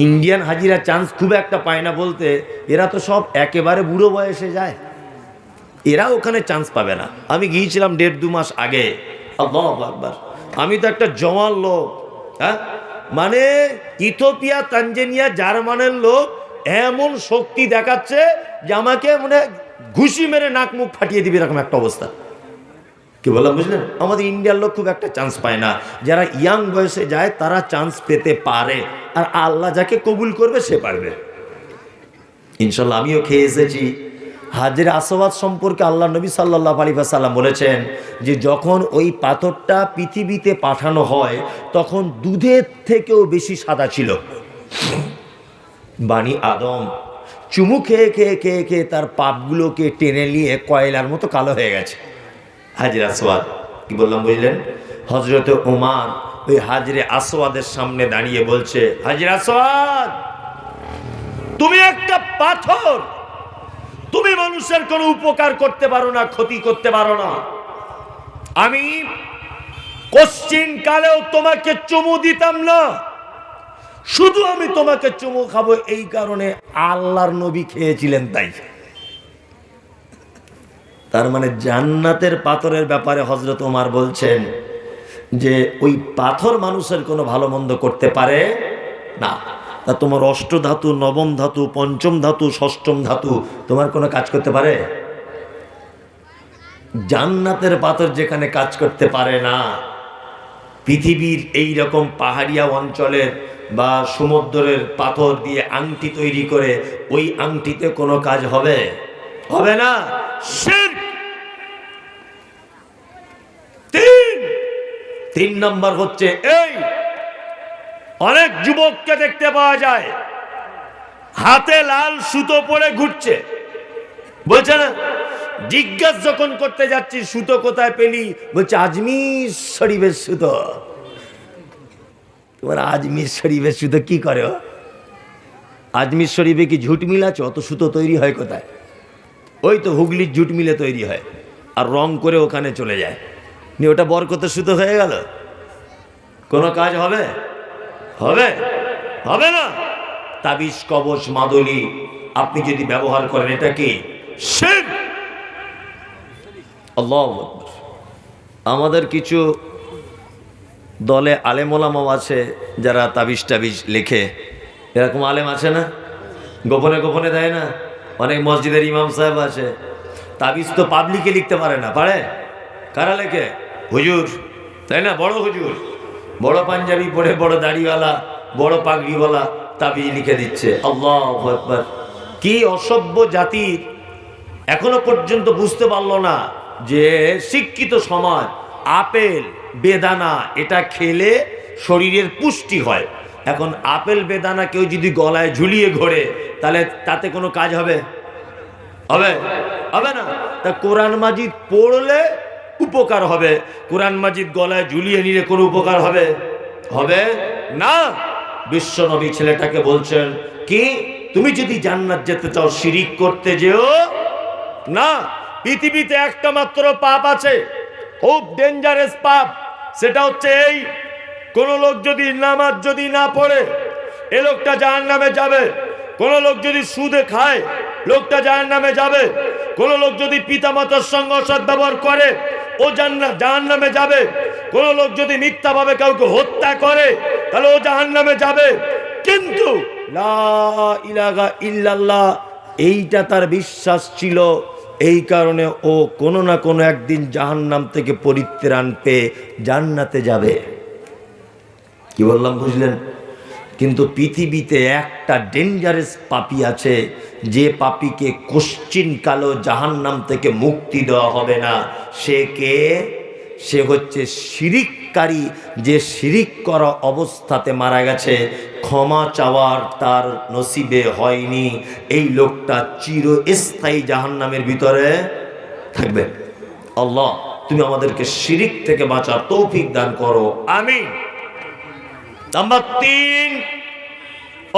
ইন্ডিয়ান হাজিরা চান্স খুব একটা পায় না বলতে, এরা তো সব একেবারে বুড়ো বয়সে যায়, এরা ওখানে চান্স পাবে না। আমি গিয়েছিলাম 1.5-2 মাস আগে। আল্লাহু আকবার, আমি তো একটা জওয়ান লোক, হ্যাঁ, মানে ইথিওপিয়া, তানজানিয়া, জার্মানের লোক এমন শক্তি দেখাচ্ছে যে আমাকে মানে ঘুষি মেরে নাক মুখ ফাটিয়ে দিবে, এরকম একটা অবস্থা। কি বললাম বুঝলেন? আমাদের ইন্ডিয়ার লোক খুব একটা চান্স পায় না। যারা ইয়াং বয়সে যায় তারা চান্স পেতে পারে, আর আল্লাহ যাকে কবুল করবে সে পারবে ইনশাল্লাহ। আমিও খেয়ে এসেছি। হাজরে আসওয়াদ সম্পর্কে আল্লাহ নবী সাল্লাল্লাহু আলাইহি ওয়াসাল্লাম বলেছেন যে যখন ওই পাথরটা পৃথিবীতে পাঠানো হয় তখন দুধের থেকেও বেশি সাদা ছিল। বানি আদম চুমু খেয়ে খেয়ে খেয়ে খেয়ে তার পাপগুলোকে টেনে নিয়ে কয়লার মতো কালো হয়ে গেছে। হাজরে আসওয়াদ, কি বললাম বুঝলেন? হযরত ওমর ওই হাজরে আসওয়াদের সামনে দাঁড়িয়ে বলছে, হাজরে আসওয়াদ, তুমি একটা পাথর, তুমি মানুষের কোনো উপকার করতে পারো না, ক্ষতি করতে পারো না। আমি কোশ্চিন কালেও তোমাকে চুমু দিতাম না, শুধু আমি তোমাকে চুমু খাবো এই কারণে আল্লাহর নবী খেয়েছিলেন তাই। তার মানে জান্নাতের পাথরের ব্যাপারে হযরত ওমর বলছেন যে ওই পাথর মানুষের কোনো ভালো মন্দ করতে পারে না। তা তোমার অষ্টধাতু, নবম ধাতু, পঞ্চম ধাতু, ষষ্ঠম ধাতু তোমার কোনো কাজ করতে পারে? জান্নাতের পাথর যেখানে কাজ করতে পারে না, পৃথিবীর এই রকম পাহাড়িয়া অঞ্চলের বা সমুদ্রের পাথর দিয়ে আংটি তৈরি করে ওই আংটিতে কোনো কাজ হবে? হবে না। শিরক। 3 নম্বর হচ্ছে এই, অনেক যুবককে দেখতে পাওয়া যায় হাতে লাল সুতো পরে ঘুরছে, বলছে না, জিজ্ঞাসা যখন করতে যাচ্ছি সুতো কোথায় পেলি, বলছে আজমির শরীফের সুতো। তোমার আজমির শরীফের সুতো কি করে? আজমির শরীফে কি ঝুট মিল আছে? অত সুতো তৈরি হয় কোথায়? ওই তো হুগলির ঝুট মিলে তৈরি হয়। আর রং করে ওখানে চলে যায়, নিয়ে ওটা বরকতের সুতো হয়ে গেল? কোনো কাজ হবে? হবে? হবে না। তাবিজ কবচ মাদুলি আপনি যদি ব্যবহার করেন, এটা কি শিরক। আল্লাহু আকবার। আমাদের কিছু দলে আলেম ওলামাও আছে যারা তাবিজ টাবিজ লেখে, এরকম আলেম আছে না, গোপনে গোপনে দেয় না? অনেক মসজিদের ইমাম সাহেব আছে, তাবিজ তো পাবলিকে লিখতে পারে না, পারে? কারা লেখে? হুজুর, তাই না? বড় হুজুর, বড় পাঞ্জাবি পরে, বড় দাড়িওয়ালা, বড় পাগড়িওয়ালা তাবিজ লিখে দিচ্ছে। আল্লাহু আকবার। কি অসভ্য জাতি এখনো পর্যন্ত বুঝতে পারলো না যে শিক্ষিত সমাজ আপেল বেদানা এটা খেলে শরীরের পুষ্টি হয়। এখন আপেল বেদানা কেউ যদি গলায় ঝুলিয়ে ঘোরে, তাহলে তাতে কোনো কাজ হবে? হবে? হবে না। তা কোরআন মাজিদ পড়লে উপকার হবে, কোরআন মাজিদ গলায় ঝুলিয়ে নিলে কোনো উপকার হবে? হবে না। বিশ্ব নবী ছেলেটাকে বলছেন কি, তুমি যদি জান্নাত যেতে চাও শিরিক করতে যেও না। পৃথিবীতে একটা মাত্র পাপ আছে, খুব ডেঞ্জারাস পাপ, সেটা হচ্ছে এই, কোন লোক যদি নামাজ যদি না পড়ে এ লোকটা জাহান্নামে যাবে। কোন লোক যদি সুদে খায় লোকটা জাহান্নামে যাবে। কোন লোক যদি পিতামাতার সঙ্গে অসৎ ব্যবহার করে ও জাহান্নামে যাবে। কোন লোক যদি মিথ্যাভাবে কাউকে হত্যা করে তাহলে ও জাহান্নামে যাবে। কিন্তু লা ইলাহা ইল্লাল্লাহ এইটা তার বিশ্বাস ছিল, এই কারণে ও কোনো না কোনো একদিন জাহান্নাম থেকে পরিত্রাণ পেয়ে জান্নাতে যাবে। কি বললাম বুঝলেন? কিন্তু পৃথিবীতে একটা ডেঞ্জারাস পাপী আছে, যে পাপীকে কোশ্চিন কালো জাহান্নাম থেকে মুক্তি দেওয়া হবে না। সে কে? সে হচ্ছে শিরিককারী, যে শিরিক করা অবস্থাতে মারা গেছে, ক্ষমা চাওয়ার তার নসিবে হয়নি। এই লোকটা চিরস্থায়ী জাহান্নামের ভিতরে থাকবে। আল্লাহ তুমি আমাদেরকে শিরিক থেকে বাঁচার তৌফিক দান করো, আমিন। নাম্বার 3,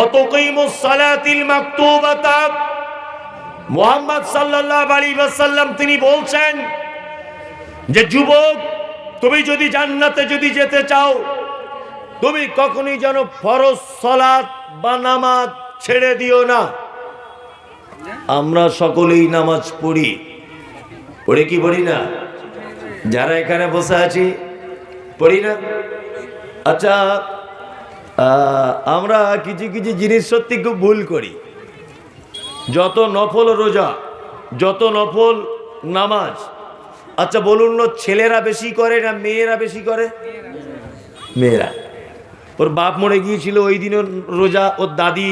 অতুকিমুস সালাতিল মাকতুবাতা। মুহাম্মদ সাল্লাল্লাহু আলাইহি ওয়াসাল্লাম তিনি বলছেন যে যুবক, তুমি যদি জান্নাতে যদি যেতে চাও, তুমি কখনোই যেন ফরজ সালাত বা নামাজ ছেড়ে দিও না। আমরা সকলেই নামাজ পড়ি, পড়ি কি পড়ি না? যারা এখানে বসে আছি পড়ি না? আচ্ছা, আমরা কিছু কিছু জিনিস সত্যি খুব ভুল করি। যত নফল রোজা, যত নফল নামাজ, আচ্ছা বলুন না, ছেলেরা বেশি করে না মেয়েরা বেশি করে? মেয়েরা। ওর বাপ মরে গিয়েছিল ওই দিনও রোজা, ওর দাদি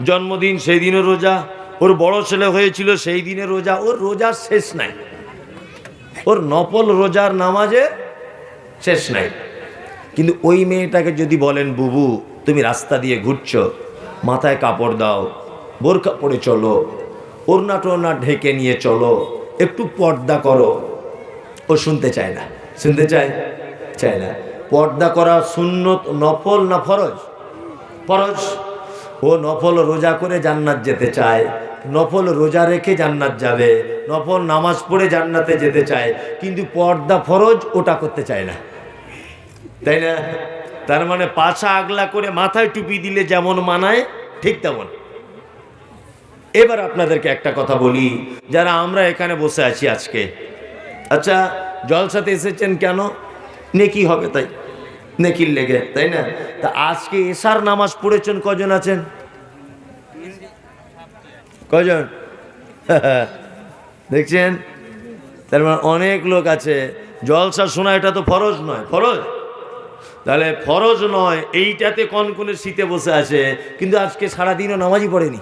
জন্মদিন সেই দিনও রোজা, ওর বড় ছেলে হয়েছিল সেই দিনে রোজা। ওর রোজার শেষ নাই, ওর নফল রোজার নামাজে শেষ নাই। কিন্তু ওই মেয়েটাকে যদি বলেন, বুবু তুমি রাস্তা দিয়ে ঘুরছো, মাথায় কাপড় দাও, বোরকা পরে চলো, ওড়না টোড়না ঢেকে নিয়ে চলো, একটু পর্দা করো, ও শুনতে চায় না। শুনতে চায় না। পর্দা করা সুন্নত, নফল না ফরজ? ফরজ। ও নফল রোজা করে জান্নাত যেতে চায়, নফল রোজা রেখে জান্নাত যাবে, নফল নামাজ পড়ে জান্নাতে যেতে চায়, কিন্তু পর্দা ফরজ ওটা করতে চায় না, তাই না? তার মানে পাছা আগলা করে মাথায় টুপি দিলে যেমন মানায় ঠিক তেমন। এবার আপনাদেরকে একটা কথা বলি, যারা আমরা এখানে বসে আছি আজকে, আচ্ছা জলসাতে এসেছেন কেন? নেকি হবে তাই, নেকির লেগে, তাই না? তা আজকে এশার নামাজ পড়েছেন কজন আছেন? কজন? দেখছেন? তার মানে অনেক লোক আছে। জলসা শোনা এটা তো ফরজ নয়। ফরজ? তাহলে ফরজ নয়, এইটাতে কনকনে শীতে বসে আছে, কিন্তু আজকে সারাদিনও নামাজই পড়েনি।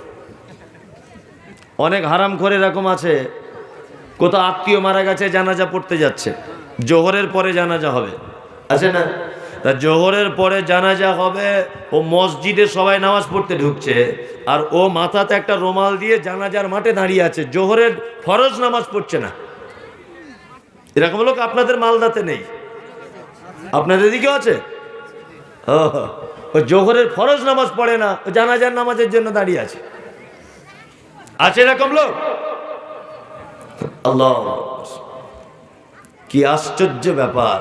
অনেক হারাম করে এরকম আছে, কোথাও আত্মীয় মারা গেছে, জানাজা পড়তে যাচ্ছে, জোহরের পরে জানাজা হবে, আছে না? তা জোহরের পরে জানাজা হবে, ও মসজিদে সবাই নামাজ পড়তে ঢুকছে, আর ও মাথাতে একটা রুমাল দিয়ে জানাজার মাঠে দাঁড়িয়ে আছে, জোহরের ফরজ নামাজ পড়ছে না। এরকম লোক আপনাদের মালদাতে নেই? আপনাদের দিকেও আছে? ও জোহরের ফরজ নামাজ পড়ে না, ও জানাজার নামাজের জন্য দাঁড়িয়ে আছে। আছে এরকম লোক? আল্লাহ। কি আশ্চর্য ব্যাপার,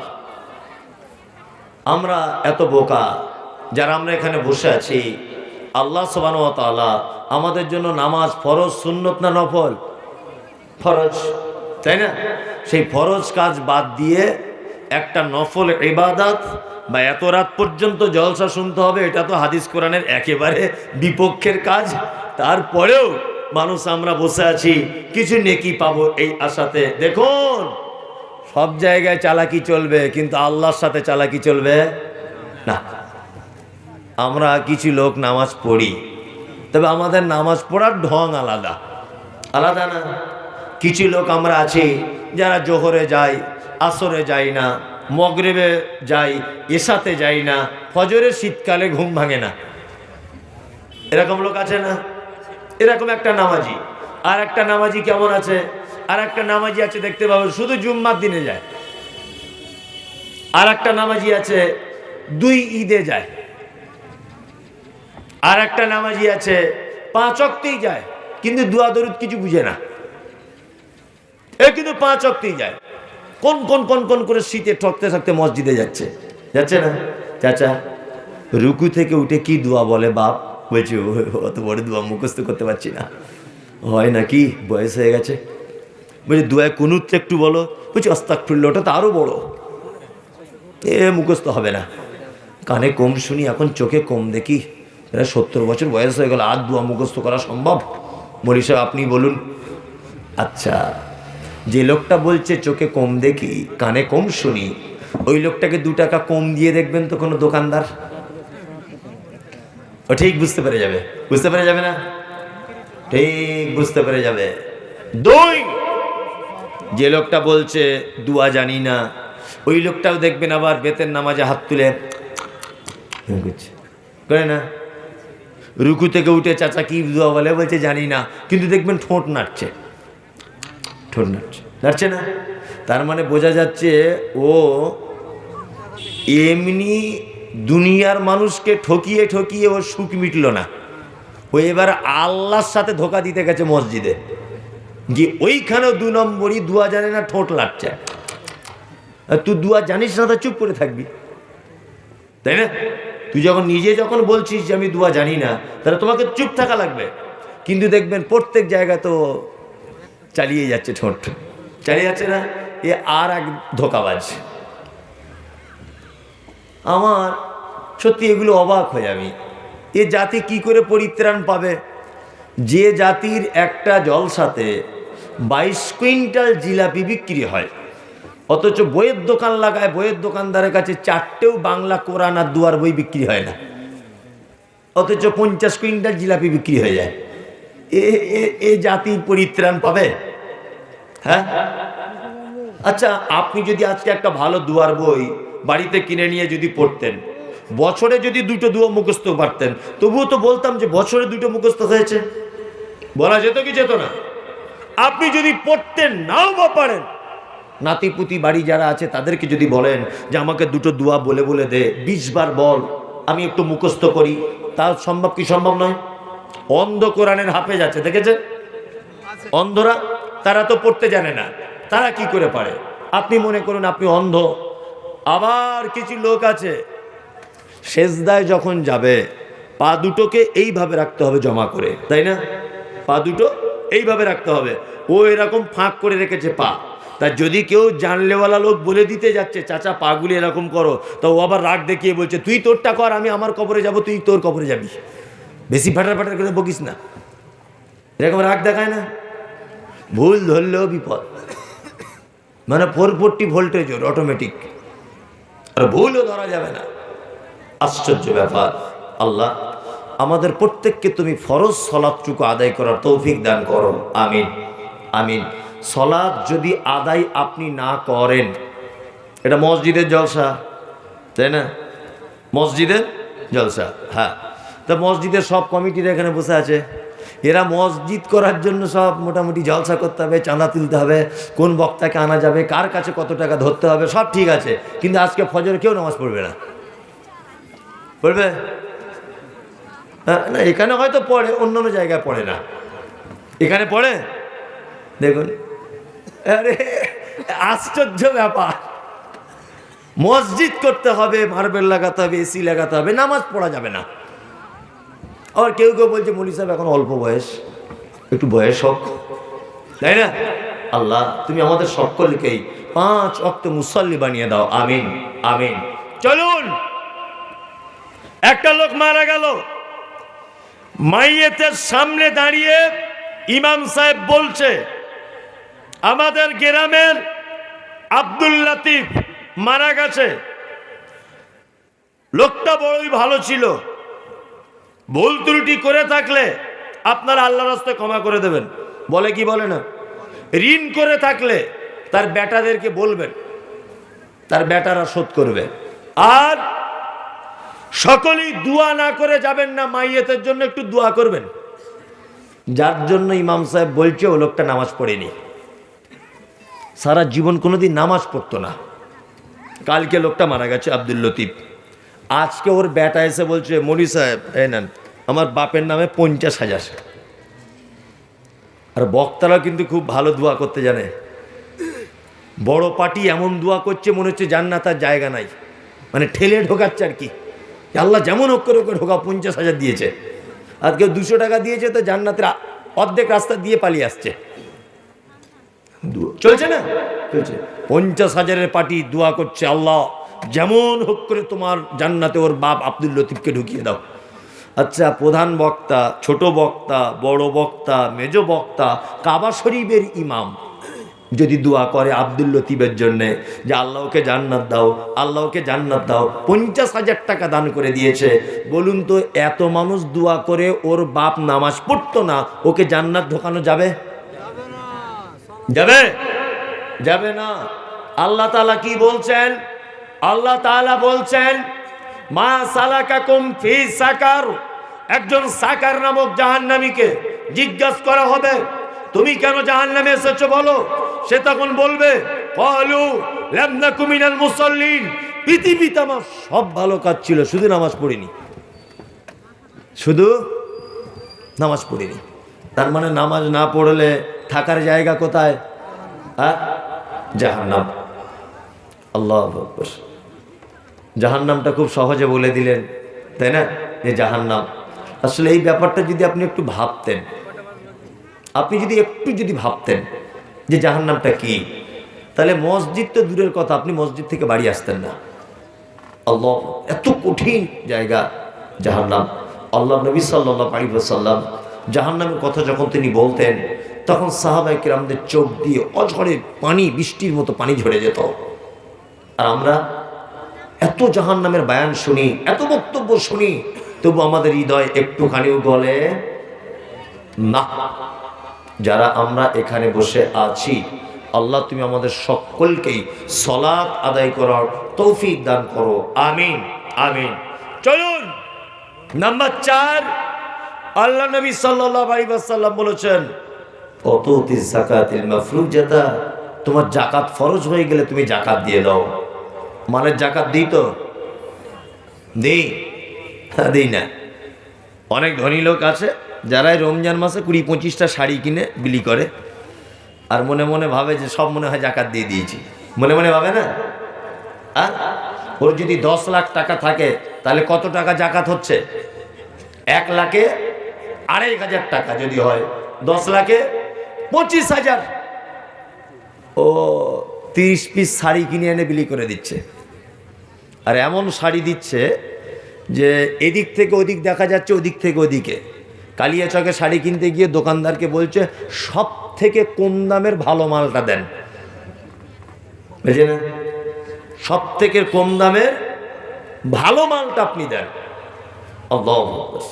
আমরা এত বোকা যারা আমরা এখানে বসে আছি। আল্লাহ সুবহানাহু ওয়া তাআলা আমাদের জন্য নামাজ ফরজ, সুন্নত না নফল? ফরজ, তাই না? সেই ফরজ কাজ বাদ দিয়ে একটা নফল ইবাদত বা এত রাত পর্যন্ত জলসা শুনতে হবে, এটা তো হাদিস কোরআনের একেবারে বিপক্ষের কাজ। তারপরেও মানুষ আমরা বসে আছি কিছু নেকি পাবো এই আশাতে। দেখুন, সব জায়গায় চালাকি চলবে, কিন্তু আল্লাহর সাথে চালাকি চলবে না। আমরা কিছু লোক নামাজ পড়ি, তবে আমাদের নামাজ পড়ার ঢং আলাদা আলাদা না। কিছু লোক আমরা আছি যারা জোহরে যাই, আসরে যাই না, মগরিবে যাই, এশাতে যাই না, ফজরের শীতকালে ঘুম ভাঙে না। এরকম লোক আছে না? এরকম একটা নামাজি। আর একটা নামাজি কেমন আছে? আর একটা নামাজি আছে দেখতে পাবো শুধু জুম্মার দিনে যায়। আর একটা নামাজি আছে 2 ঈদে যায়। আর একটা নামাজি আছে 5 ওয়াক্তেই যায়, কিন্তু দুয়া দরুদ কিছু বুঝে না, কিন্তু 5 ওয়াক্তেই যায়। কোন কোন কোন কোন করে শীতে ঠকতে ঠকতে মসজিদে যাচ্ছে না? চাচা রুকু থেকে উঠে কি দোয়া বলে বাপ? বলছি অত বড় দোয়া মুখস্থ করতে পারছি না। হয় নাকি, বয়স হয়ে গেছে? বলছি দোয়ায় কুনুত একটু বলো। বলছি আস্তাগফিরুল্লাহ, ওটা তো আরো বড়, মুখস্থ হবে না। কানে কম শুনি, এখন চোখে কম দেখি। 70 বছর বয়স হয়ে গেল, আর দোয়া মুখস্থ করা সম্ভব? মৌলী সাহেব আপনি বলুন। আচ্ছা, যে লোকটা বলছে চোখে কম দেখি, কানে কম শুনি, ওই লোকটাকে 2 টাকা কম দিয়ে দেখবেন তো কোনো দোকানদার? ও ঠিক বুঝতে পেরে যাবে, বুঝতে পেরে যাবে না? ঠিক বুঝতে পেরে যাবে। 2, যে লোকটা বলছে দোয়া জানি না, ওই লোকটাও দেখবেন আবার বেতের নামাজে হাত তুলে করে না। রুকু থেকে উঠে চাচা কি দোয়া বলে? বলছে জানি না, কিন্তু দেখবেন ঠোঁট নাড়ছে, নাড়ছে না। তার মানে বোঝা যাচ্ছে ও এমনি দুনিয়ার মানুষকে ঠকিয়ে ঠকিয়ে ওর সুখ মিটল না। ও এবার আল্লাহর সাথে ধোকা দিতে গেছে মসজিদে গিয়ে, ওইখানেও 2 নম্বরই দোয়া জানে না, ঠোঁট লাটছে। তুই দোয়া জানিস না, তা চুপ করে থাকবি, তাই না? তুই যখন বলছিস যে আমি দোয়া জানি না, তাহলে তোমাকে চুপ থাকা লাগবে। কিন্তু দেখবেন প্রত্যেক জায়গায় তো চালিয়ে যাচ্ছে, ঠোঁট চালিয়ে যাচ্ছে না। এ আর এক ধোকাবাজ। আমার সত্যি এগুলো অবাক হয়ে আমি, এ জাতি কি করে পরিত্রাণ পাবে? যে জাতির একটা জলসাতে 22 কুইন্টাল জিলাপি বিক্রি হয়, অথচ বইয়ের দোকান লাগায়, বইয়ের দোকানদারের কাছে 4টেও বাংলা কোরআন আর দুয়ার বই বিক্রি হয় না, অথচ 50 কুইন্টাল জিলাপি বিক্রি হয়ে যায়। এ জাতির পরিত্রাণ পাবে? হ্যাঁ। আচ্ছা, আপনি যদি আজকে একটা ভালো দুয়ার বই বাড়িতে কিনে নিয়ে যদি পড়তেন, বছরে যদি 2টো দুয়া মুখস্থ পারতেন, তবুও তো বলতাম যে বছরে 2টো মুখস্থ হয়েছে, বলা যেত কি যেত না? আপনি যদি পড়তেন নাও বা পারেন, নাতিপুতি বাড়ি যারা আছে তাদেরকে যদি বলেন যে আমাকে 2টো দুয়া বলে বলে দে, 20 বার বল, আমি একটু মুখস্থ করি, তা সম্ভব কি সম্ভব নয়? অন্ধ কোরআনের হাফেজ আছে, দেখেছে? অন্ধরা, তারা তো পড়তে জানে না, তারা কি করে পারে? আপনি মনে করুন আপনি অন্ধ। আবার কিছু লোক আছে সেজদায় যখন যাবে, পা দুটোকে এইভাবে রাখতে হবে জমা করে, তাই না? পা দুটো এইভাবে রাখতে হবে। ও এরকম ফাঁক করে রেখেছে পা। তা যদি কেউ জানলেওয়ালা লোক বলে দিতে যাচ্ছে চাচা পাগুলি এরকম করো, তো ও আবার রাগ দেখিয়ে বলছে তুই তোরটা কর, আমি আমার কবরে যাব, তুই তোর কবরে যাবি। বেশি ফাটার ফাটার করে বকিস না, এরকম রাগ দেখায় না। ভুল ধরলেও বিপদ, মানে 440 ভোল্টেজ ওর অটোমেটিক, আর ভুলও ধরা যাবে না। আশ্চর্য ব্যাপার। আল্লাহ আমাদের প্রত্যেককে তুমি ফরজ সলাতটুকু আদায় করার তৌফিক দান করো, আমিন আমিন। সলাত যদি আদায় আপনি না করেন, এটা মসজিদের জলসা, তাই না? মসজিদের জলসা। হ্যাঁ, তা মসজিদের সব কমিটিরা এখানে বসে আছে, এরা মসজিদ করার জন্য সব মোটামুটি জলসা করতে হবে, চাঁদা তুলতে হবে, কোন বক্তাকে আনা যাবে, কার কাছে কত টাকা ধরতে হবে, সব ঠিক আছে। কিন্তু আজকে ফজরে কেউ নামাজ পড়বে না, পড়বে না? এখানে হয়তো পড়ে, অন্য জায়গায় পড়ে না, এখানে পড়ে। দেখুন, আরে আশ্চর্য ব্যাপার। মসজিদ করতে হবে, মার্বেল লাগাতে হবে, এসি লাগাতে হবে, নামাজ পড়া যাবে না। আর কেউ কেউ বলছে মৌলী সাহেব এখন অল্প বয়স, একটু বয়স হোক, তাই না? আল্লাহ তুমি আমাদের সকলকেই 5 ওয়াক্ত মুসল্লি বানিয়ে দাও, আমিন আমিন। চলুন, একটা লোক মারা গেল, মাইয়েতের সামনে দাঁড়িয়ে ইমাম সাহেব বলছে আমাদের গ্রামের আব্দুল লতিফ মারা গেছে, লোকটা বড়ই ভালো ছিল, ভুল ত্রুটি করে থাকলে আপনারা আল্লাহর রাস্তায় ক্ষমা করে দেবেন। বলে কি বলে না? ঋণ করে থাকলে তার বেটাদেরকে বলবেন, তার বেটারা শোধ করবে। আর সকলেই দোয়া না করে যাবেন না, মাইয়েতের জন্য একটু দোয়া করবেন। যার জন্য ইমাম সাহেব বলছে ও লোকটা নামাজ পড়েনি, সারা জীবন কোনোদিন নামাজ পড়তো না। কালকে লোকটা মারা গেছে আব্দুল লতিফ, আজকে ওর বেটা এসে বলছে মৌলী সাহেব এই নেন আমার বাপের নামে 50,000। আর বক্তারা কিন্তু খুব ভালো দোয়া করতে জানে। বড় পার্টি এমন দোয়া করছে মনে হচ্ছে জান্নাত আর জায়গা নাই, মানে ঠেলে ঢোকাচ্ছে আর কি। আল্লাহ যেমন হোক করে ওকে ঢোকা, 50,000 দিয়েছে। আর কেউ 200 টাকা দিয়েছে তো জান্নাতের অর্ধেক রাস্তা দিয়ে পালিয়ে আসছে। চলছে না? চলছে। 50,000-এর পার্টি দোয়া করছে আল্লাহ যেমন হোক করে তোমার জান্নাতে ওর বাপ আব্দুল লতিফকে ঢুকিয়ে দাও। আচ্ছা, প্রধান বক্তা, ছোট বক্তা, বড় বক্তা, মেজ বক্তা, কাবা শরীফের ইমাম যদি দোয়া করে আব্দুল লতিফের জন্যে যে আল্লাহকে জান্নাত দাও, আল্লাহকে জান্নাত দাও, 50,000 টাকা দান করে দিয়েছে, বলুন তো এত মানুষ দোয়া করে ওর বাপ নামাজ পড়তো না, ওকে জান্নাত ঢোকানো যাবে? যাবে? যাবে না। আল্লাহ তাআলা কি বলছেন? আল্লাহ তাআলা বলছেন মা সালাকাকুম ফি সাকার। একজন সাকার নামক জাহান্নামীকে জিজ্ঞাসা করা হবে তুমি কেন জাহান্নামে এসেছো বলো। সে তখন বলবে ক্বালু লাম নাকু মিনাল মুসাল্লিন, পৃথিবীতে আমার সব ভালো কাজ ছিল, শুধু নামাজ পড়িনি, শুধু নামাজ পড়িনি। তার মানে নামাজ না পড়লে থাকার জায়গা কোথায়? জাহান্নাম। আল্লাহু আকবার। জাহান্নামটা খুব সহজে বলে দিলেন, তাই না? যে জাহান্নাম আসলে এই ব্যাপারটা যদি আপনি একটু ভাবতেন, আপনি যদি একটু ভাবতেন যে জাহান্নামটা কি, তাহলে মসজিদ তো দূরের কথা, আপনি মসজিদ থেকে বাড়ি আসতেন না। আল্লাহ, এত কঠিন জায়গা জাহান্নাম। আল্লাহ নবী সাল্লাল্লাহু আলাইহি ওয়াসাল্লাম জাহান্নামের কথা যখন তিনি বলতেন, তখন সাহাবায়ে কেরামদের চোখ দিয়ে অঝরে পানি, বৃষ্টির মতো পানি ঝরে যেত। আর আমরা এত জাহান্নামের বয়ান শুনি, এত বক্তব্য শুনি, তবু আমাদের হৃদয় একটুখানিও গলে না। যারা আমরা এখানে বসে আছি, আল্লাহ তুমি আমাদের সকলকেই সালাত আদায় করার তৌফিক দান করো, আমিন আমিন। চলুন, নাম্বার 4, আল্লাহ নবী সাল্লাল্লাহু আলাইহি ওয়াসাল্লাম বলেছেন অতুতিজ যাকাতিল মাফরুজাতা, তোমার যাকাত ফরজ হয়ে গেলে তুমি যাকাত দিয়ে দাও। মানে যাকাত দিই তো দিই না। অনেক ধনী লোক আছে যারা রমজান মাসে 20-25টা শাড়ি কিনে বিলি করে, আর মনে মনে ভাবে যে সব মনে হয় যাকাত দিয়ে দিয়েছি, মনে মনে ভাবে না। আর ওর যদি 10 লাখ টাকা থাকে তাহলে কত টাকা যাকাত হচ্ছে? 1 লাখে 2,500 টাকা যদি হয়, 10 লাখে 25,000। ও 30 পিস শাড়ি কিনে এনে বিলি করে দিচ্ছে। আর এমন শাড়ি দিচ্ছে যে এদিক থেকে ওদিক দেখা যাচ্ছে, ওদিক থেকে ওদিকে। কালিয়াচকে শাড়ি কিনতে গিয়ে দোকানদারকে বলছে সব থেকে কম দামের ভালো মালটা দেন, বুঝলেন? সব থেকে কম দামের ভালো মালটা আপনি দেন। আল্লাহু আকবার।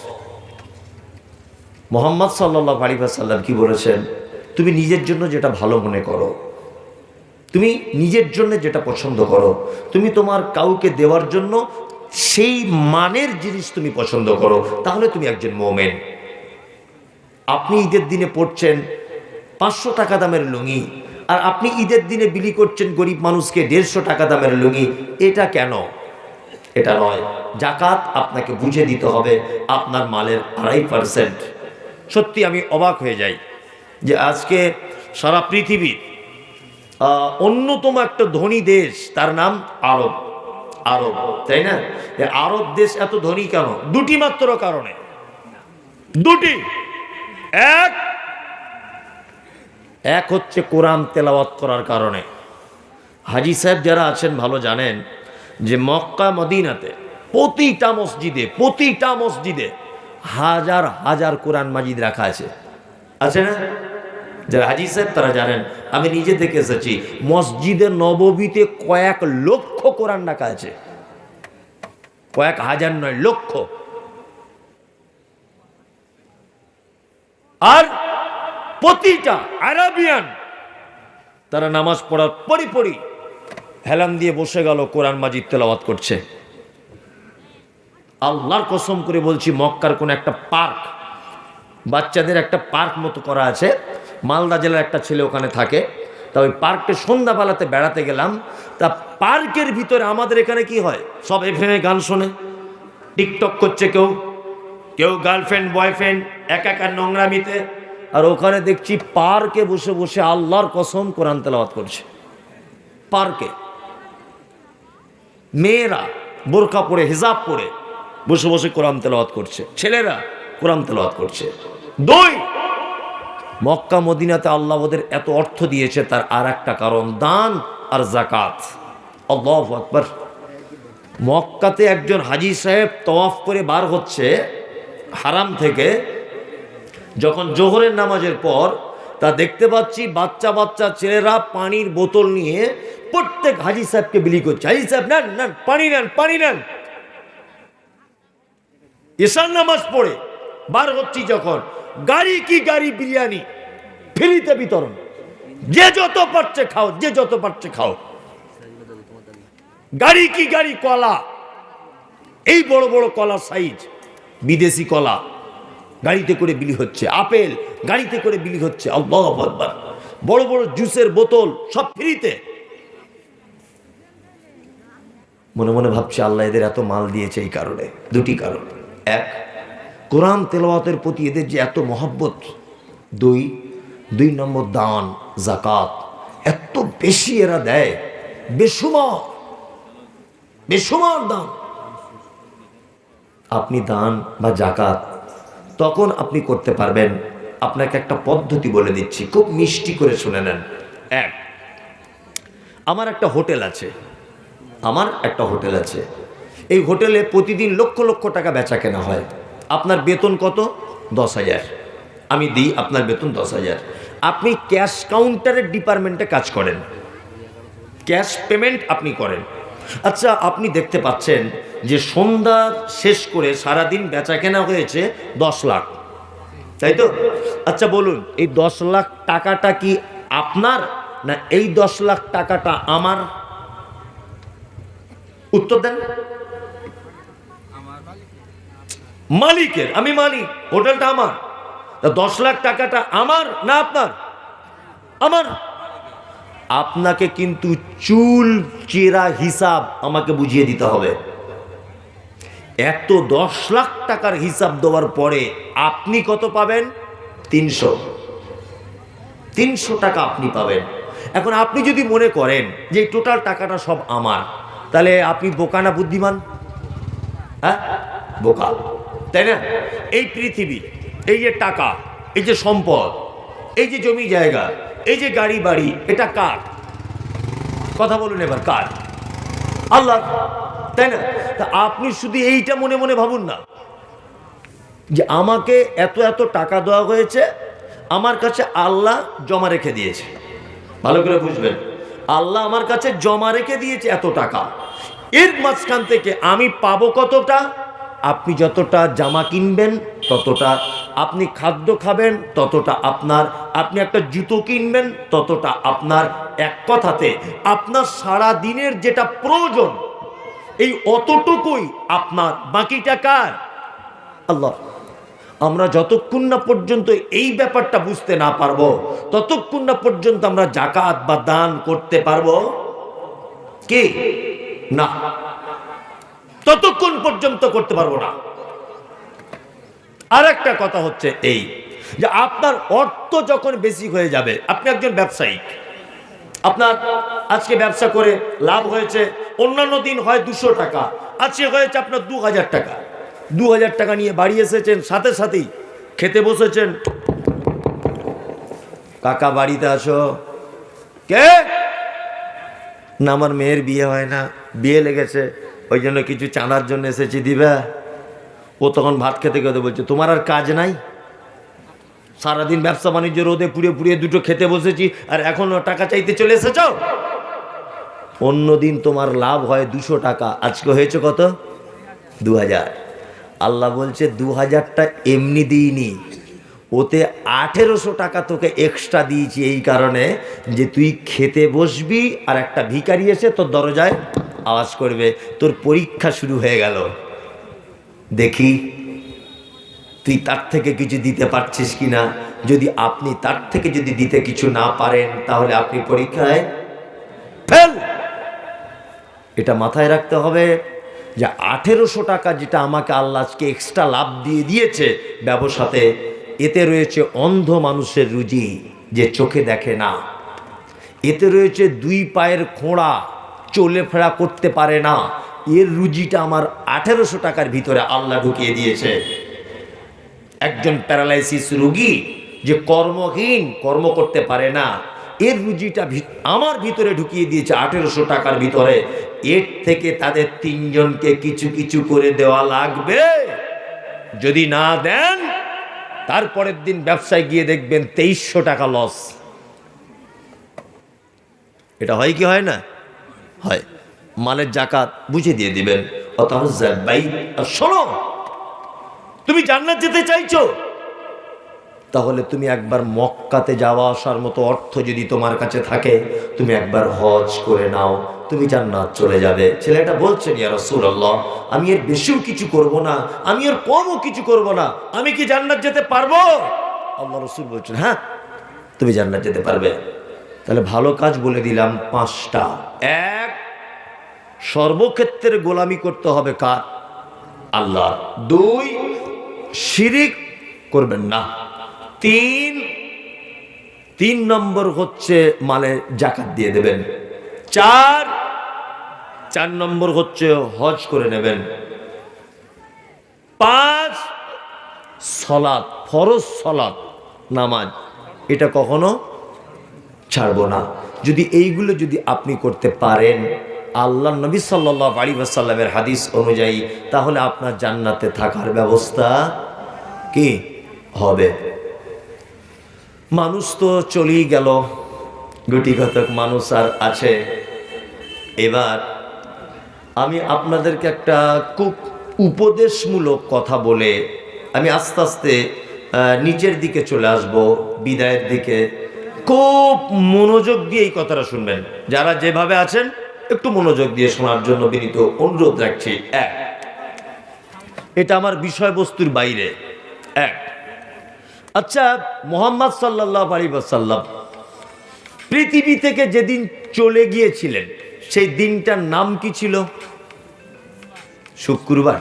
মুহাম্মদ সাল্লাল্লাহু আলাইহি ওয়াসাল্লাম কি বলেছেন? তুমি নিজের জন্য যেটা ভালো মনে করো, তুমি নিজের জন্য যেটা পছন্দ করো, তুমি তোমার কাউকে দেওয়ার জন্য সেই মানের জিনিস তুমি পছন্দ করো, তাহলে তুমি একজন মুমিন। আপনি ঈদের দিনে পড়ছেন 500 টাকা দামের লুঙ্গি, আর আপনি ঈদের দিনে বিলি করছেন গরিব মানুষকে 150 টাকা দামের লুঙ্গি, এটা কেন? এটা নয়। যাকাত আপনাকে বুঝে দিতে হবে আপনার মালের 2.5%। সত্যি আমি অবাক হয়ে যাই যে আজকে সারা পৃথিবীর অন্যতম একটা ধনী দেশ, তার নাম আরব। আরব, তাই না? আরব দেশ এত ধনী কেন? দুটি মাত্র কারণে, দুটি। এক হচ্ছে কোরআন তেলাওয়াত করার কারণে। হাজী সাহেব যারা আছেন ভালো জানেন যে মক্কা মদিনাতে প্রতিটা মসজিদে হাজার হাজার কোরআন মাজিদ রাখা আছে না? যারা হাজী সাহেব তারা জানেন, আমি নিজে দেখে এসেছি মসজিদে নববীতে কয়েক লক্ষ কোরআন রাখা আছে, কয়েক হাজার নয়, লক্ষ। আর প্রতিটা আরাবিয়ান তারা নামাজ পড়ার পরই হেলান দিয়ে বসে গেল, কোরআন মাজিদ তেলাওয়াত করছে। আল্লাহর কসম করে বলছি, মক্কার কোন একটা পার্ক, বাচ্চাদের একটা পার্ক মতো করা আছে, মালদা জেলার একটা ছেলে ওখানে থাকে। তা ওই পার্কটা সন্ধ্যাবেলাতে বেড়াতে গেলাম। তা পার্কের ভিতরে আমাদের এখানে কি হয়, সব এফএমে গান শোনে, টিকটক করছে, কেউ গার্লফ্রেন্ড বয়ফ্রেন্ড একাকার নোংরামিতে। আর ওখানে দেখছি পার্কে বসে বসে আল্লাহর কসম কোরআন তেলাওয়াত করছে। পার্কে মেয়েরা বোরকা পরে হিজাব পরে বসে বসে কোরআন তেলাওয়াত করছে, ছেলেরা কোরআন তেলাওয়াত করছে। দুই, মক্কা মদিনাতে আল্লাহ ওদের এত অর্থ দিয়েছে, তার আর একটা কারণ দান আর যাকাত। আল্লাহু আকবার। মক্কাতে একজন হাজী সাহেব তওয়াফ করে বার হচ্ছে হারাম থেকে, যখন জোহরের নামাজের পর তা দেখতে পাচ্ছি বাচ্চা ছেলেরা পানির বোতল নিয়ে প্রত্যেক হাজী সাহেবকে বিলি করছে, হাজী সাহেব নেন পানি নেন। ঈশার নামাজ পড়ে বার হচ্ছি যখন, গাড়ি বিরিয়ানি ফ্রিতে বিতরণ, যে যত পারছে খাও। গাড়ি কলা, এই বড় বড় কলা সাইজ, বিদেশি কলা গাড়িতে করে বিলি হচ্ছে, আপেল গাড়িতে করে বিলি হচ্ছে। আল্লাহু আকবার। বড় বড় জুসের বোতল সব ফ্রিতে। মনে মনে ভাবছি আল্লাহ এদের এত মাল দিয়েছে এই কারণে, দুটি কারণ। এক, কোরআন তেলাওয়াতের প্রতি এদের যে এত মহব্বত। দুই নম্বর দান যাকাত এত বেশি এরা দেয়, বেসুমার দান। আপনি দান বা যাকাত তখন আপনি করতে পারবেন, আপনাকে একটা পদ্ধতি বলে দিচ্ছি, খুব মিষ্টি করে শুনে নেন। এক, আমার একটা হোটেল আছে, এই হোটেলে প্রতিদিন লক্ষ লক্ষ টাকা বেচা কেনা হয়। আপনার বেতন কত? 10,000। আমি দিই আপনার বেতন 10,000। আপনি ক্যাশ কাউন্টারের ডিপার্টমেন্টে কাজ করেন, ক্যাশ পেমেন্ট আপনি করেন। আচ্ছা, আপনি দেখতে পাচ্ছেন যে সন্ধ্যা শেষ করে সারাদিন বেচা কেনা হয়েছে 10 লাখ, তাই তো? আচ্ছা বলুন, এই 10 লাখ টাকাটা কি আপনার, না এই 10 লাখ টাকাটা আমার? উত্তর দেন। মালিকের। আমি মালিক, হোটেলটা আমার। 10 লাখ টাকাটা আমার না আপনার? আমার। আপনাকে কিন্তু চুল চেরা হিসাব আমাকে বুঝিয়ে দিতে হবে। এত 10 লাখ টাকার হিসাব দেওয়ার পরে আপনি কত পাবেন? 300 টাকা আপনি পাবেন। এখন আপনি যদি মনে করেন যে টোটাল টাকাটা সব আমার, তাহলে আপনি বোকা না বুদ্ধিমান? হ্যাঁ, বোকা, তাই না? এই পৃথিবী, এই যে টাকা, এই যে সম্পদ, এই যে জমি জায়গা, এই যে গাড়ি বাড়ি, এটা কার? কথা বলুন এবার, কার? আল্লাহ, তাই না? তা আপনি শুধু এইটা মনে মনে ভাবুন না যে আমাকে এত এত টাকা দেওয়া হয়েছে, আমার কাছে আল্লাহ জমা রেখে দিয়েছে। ভালো করে বুঝবেন, আল্লাহ আমার কাছে জমা রেখে দিয়েছে এত টাকা। এর মাঝখান থেকে আমি পাবো কতটা? আপনি যতটা জামা কিনবেন ততটা, আপনি খাদ্য খাবেন ততটা আপনার, আপনি একটা জুতো কিনবেন ততটা আপনার। এক কথাতে আপনার সারা দিনের যেটা প্রয়োজন, এই অতটুকুই আপনার, বাকিটা কার? আল্লাহ। আমরা যতক্ষণ না পর্যন্ত এই ব্যাপারটা বুঝতে না পারবো, ততক্ষণ না পর্যন্ত আমরা যাকাত বা দান করতে পারবো কি না, ততক্ষণ পর্যন্ত করতে পারবো না। আর একটা কথা হচ্ছে এই যে আপনার অর্থ যখন বেশি হয়ে যাবে, আপনি একজন ব্যবসায়িক, আপনার আজকে ব্যবসা করে লাভ হয়েছে, অন্যান্য দিন হয় 200 টাকা, আজকে হয়েছে আপনার 2000 টাকা। 2000 টাকা নিয়ে বাড়ি এসেছেন, সাথে সাথেই খেতে বসেছেন। কাকা বাড়িতে আসো। কে? না, আমার মেয়ের বিয়ে হয় না, বিয়ে লেগেছে, ওই জন্য কিছু চাঁদার জন্য এসেছি, দিবা? ও তখন ভাত খেতে খেতে বলছে, তোমার আর কাজ নাই? সারাদিন ব্যবসা বাণিজ্য রোদে পুড়ে পুড়িয়ে দুটো খেতে বসেছি, আর এখনো টাকা চাইতে চলে এসেছ? অন্যদিন তোমার লাভ হয় 200 টাকা, আজকে হয়েছে কত? 2000। আল্লাহ বলছে 2000টা এমনি দিইনি, ওতে 1800 টাকা তোকে এক্সট্রা দিয়েছি, এই কারণে যে তুই খেতে বসবি আর একটা ভিখারি এসে তোর দরজায় আওয়াজ করবে, তোর পরীক্ষা শুরু হয়ে গেল, দেখি তুই তার থেকে কিছু দিতে পারছিস কিনা। যদি আপনি তার থেকে যদি দিতে কিছু না পারেন, তাহলে আপনি পরীক্ষায় ফেল। এটা মাথায় রাখতে হবে যে 1800 টাকা যেটা আমাকে আল্লাহ আজকে এক্সট্রা লাভ দিয়ে দিয়েছে ব্যবসাতে, এতে রয়েছে অন্ধ মানুষের রুজি যে চোখে দেখে না, এতে রয়েছে 2 পায়ের খোঁড়া, চলে ফেরা করতে পারে না, এর রুজিটা আমার 1800 টাকার ভিতরে আল্লাহ ঢুকিয়ে দিয়েছে। একজন প্যারালাইসিস রোগী যে কর্মহীন, কর্ম করতে পারে না, এর রুজিটা আমার ভিতরে ঢুকিয়ে দিয়েছে 1800 টাকার ভিতরে। এর থেকে তাদের 3 জনকে কিছু কিছু করে দেওয়া লাগবে। যদি না দেন, তারপরের দিন ব্যবসায় গিয়ে দেখবেন 2300 টাকা লস। এটা হয় কি হয় না? হয়। মালের জাকাত বুঝে দিয়ে দিবেন। শোনো, তুমি জান্নাত যেতে চাইছো, তাহলে তুমি একবার মক্কাতে যাওয়া আসার মতো অর্থ যদি তোমার কাছে থাকে, তুমি একবার হজ করে নাও, তুমি জান্নাত চলে যাবে। ছেলেটা বলছেন, ইয়া রাসূলুল্লাহ, আমি এর বেশিও কিছু করব না, আমি এর কমও কিছু করব না, আমি কি জান্নাত যেতে পারবো? আল্লাহ রাসূল বলছেন, হ্যাঁ তুমি জান্নাত যেতে পারবে। তাহলে ভালো কাজ বলে দিলাম 5টা। 1, সর্বক্ষেত্রে গোলামি করতে হবে কার? আল্লাহ। 2, শিরিক করবেন না। 3 নম্বর হচ্ছে মালে জাকাত দিয়ে দেবেন। 4 নম্বর হচ্ছে হজ করে নেবেন। 5, সলাত, ফরজ সলাত, নামাজ, এটা কখনো ছাড়বো না। যদি এইগুলো যদি আপনি করতে পারেন আল্লাহ নবী সাল্লাল্লাহু আলাইহি ওয়াসাল্লামের হাদিস অনুযায়ী, তাহলে আপনার জান্নাতে থাকার ব্যবস্থা কি হবে। মানুষ তো চলেই গেল, গুটিকতক মানুষ আর আছে। এবার আমি আপনাদেরকে একটা খুব উপদেশমূলক কথা বলে আমি আস্তে আস্তে নিচের দিকে চলে আসব, বিদায়ের দিকে। খুব মনোযোগ দিয়ে এই কথাটা শুনবেন, যারা যেভাবে আছেন একটু মনোযোগ দিয়ে শোনার জন্য বিনীত অনুরোধ রাখছি। 1, এটা আমার বিষয়বস্তুর বাইরে। 1, আচ্ছা, মুহাম্মদ সাল্লাল্লাহু আলাইহি ওয়াসাল্লাম পৃথিবী থেকে যেদিন চলে গিয়েছিলেন, সেই দিনটার নাম কি ছিল? শুক্রবার।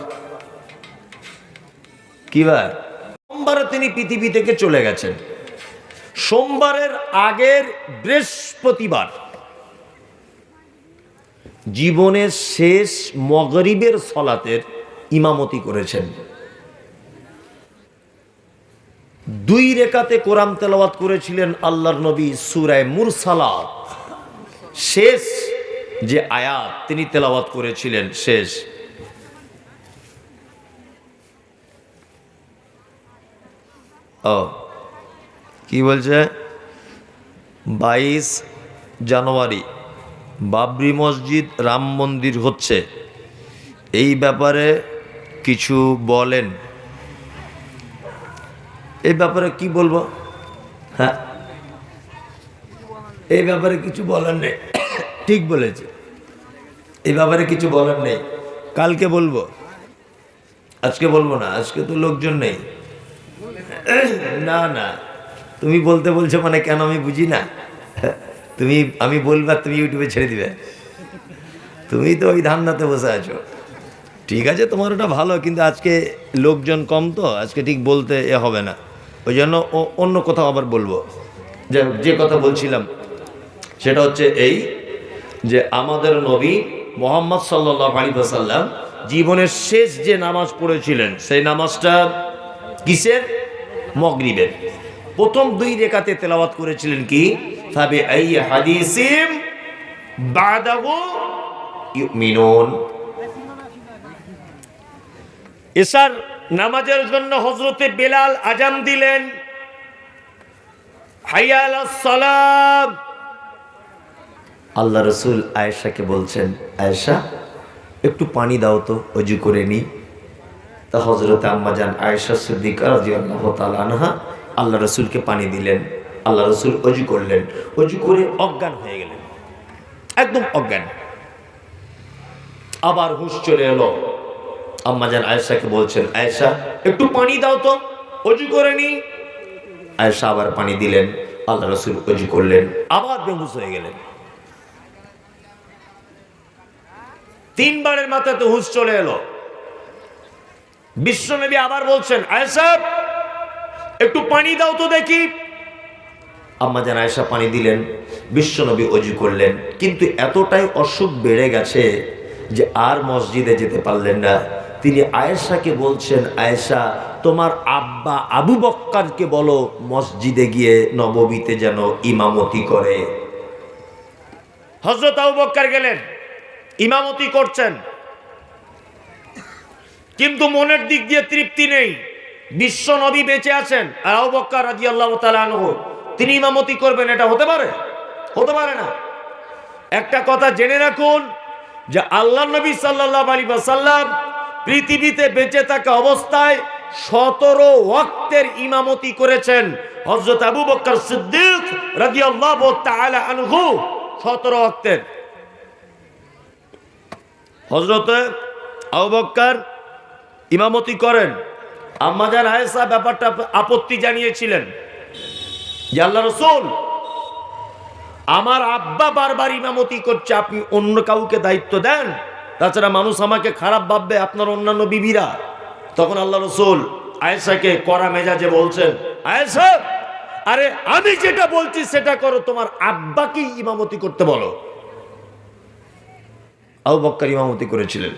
কি বার? সোমবারে তিনি পৃথিবী থেকে চলে গেছেন। সোমবারের আগের বৃহস্পতিবার জীবনের শেষ মাগরিবের সালাতের ইমামতি করেছেন। 2 রেকাতে কোরআন তেলাওয়াত করেছিলেন আল্লাহর নবী। সূরা মুরসালাত শেষ যে আয়াত তিনি তেলাওয়াত করেছিলেন, শেষ। ও কি বলছে? 22 জানুয়ারি বাবরি মসজিদ রাম মন্দির হচ্ছে, এই ব্যাপারে কিছু বলেন। এই ব্যাপারে কি বলবো? হ্যাঁ, এই ব্যাপারে কিছু বলার নেই। ঠিক বলেছে, এই ব্যাপারে কিছু বলার নেই। কালকে বলবো, আজকে বলবো না, আজকে তো লোকজন নেই। না না, তুমি বলতে বলছো মানে কেন আমি বুঝি না। তুমি, আমি বলবো তুমি ইউটিউবে ছেড়ে দিবে, তুমি তো ওই ধান্দাতে বসে আছো। ঠিক আছে, তোমার ওটা ভালো, কিন্তু আজকে লোকজন কম তো আজকে ঠিক বলতে হবে না, ওই জন্য অন্য কোথাও আবার বলবো। যে কথা বলছিলাম, সেটা হচ্ছে এই যে আমাদের নবী মুহাম্মদ সাল্লাল্লাহু আলাইহি ওয়াসাল্লাম জীবনের শেষ যে নামাজ পড়েছিলেন সেই নামাজটা কিসের? মাগরিবের। প্রথম 2 রাকাতে তেলাওয়াত করেছিলেন কি? ফাবি আই হাদিসিম বাদাহু ইউমিনুন। এশার নামাজের জন্য হযরতে বেলাল আযান দিলেন, হাইয়া আলাস সালাম। আল্লাহ রাসূল আয়েশাকে বলছেন, আয়েশা একটু পানি দাও তো, ওযু করে নি। তা হযরত আম্মা জান আয়েশা সিদ্দিকা রাদিয়াল্লাহু তাআলা আনহা আল্লাহ রাসূলকে পানি দিলেন। আল্লাহ রাসূল ওযু করলেন, ওযু করে অজ্ঞান হয়ে গেলেন, একদম অজ্ঞান। আবার হুঁশ চলে এলো। আম্মা জান আয়েশাকে বলছেন, আয়েশা একটু পানি দাও তো, ওযু করে নি। আয়েশা আবার পানি দিলেন, আল্লাহ রাসূল ওযু করলেন, আবার বেহুশ হয়ে গেলেন। 3 বারের মাথায় তো হুঁশ চলে এলো। বিশ্বনবী আবার বলছেন, আয়েশা একটু পানি দাও তো দেখি। আম্মা জান আয়েশা পানি দিলেন, বিশ্বনবী ওযু করলেন। কিন্তু এতটাই অসুখ বেড়ে গেছে যে আর মসজিদে যেতে পারলেন না। তিনি আয়েশাকে বলছেন, আয়েশা তোমার আব্বা আবু বক্করকে বলো মসজিদে গিয়ে নববীতে যেন ইমামতি করে। হযরত আবু বক্কর গেলেন, ইমামতি করছেন, কিন্তু মনের দিক দিয়ে তৃপ্তি নেই। বিশ্ব নবী বেঁচে আছেন আর আবু বকর রাদিয়াল্লাহু তাআলা আনহু তিনি ইমামতি করবেন, এটা হতে পারে? হতে পারে না। একটা কথা জেনে রাখুন যে আল্লাহর নবী সাল্লাল্লাহু আলাইহি ওয়াসাল্লাম পৃথিবীতে বেঁচে থাকা অবস্থায় 17 ওয়াক্তের ইমামতি করেছেন। হযরত আবু বকর সিদ্দিক রাদিয়াল্লাহু তাআলা আনহু 17 ওয়াক্তের। হযরত আবু বকর ইমামতি করেন। আম্মা জান আয়েশা ব্যাপারটা আপত্তি জানিয়েছিলেন যে আল্লাহ রাসূল আমার আব্বা বারবার ইমামতি করছে, আপনি অন্য কাউকে দায়িত্ব দেন, তাছাড়া মানুষ আমাকে খারাপ ভাববে, আপনার অন্যান্য বিবিরা। তখন আল্লাহ রাসূল আয়েশাকে কড়া মেজাজে বলছেন, আয়েশা আরে আমি যেটা বলছি সেটা করো, তোমার আব্বাকে ইমামতি করতে বলো। আবু বকর ইমামতি করেছিলেন।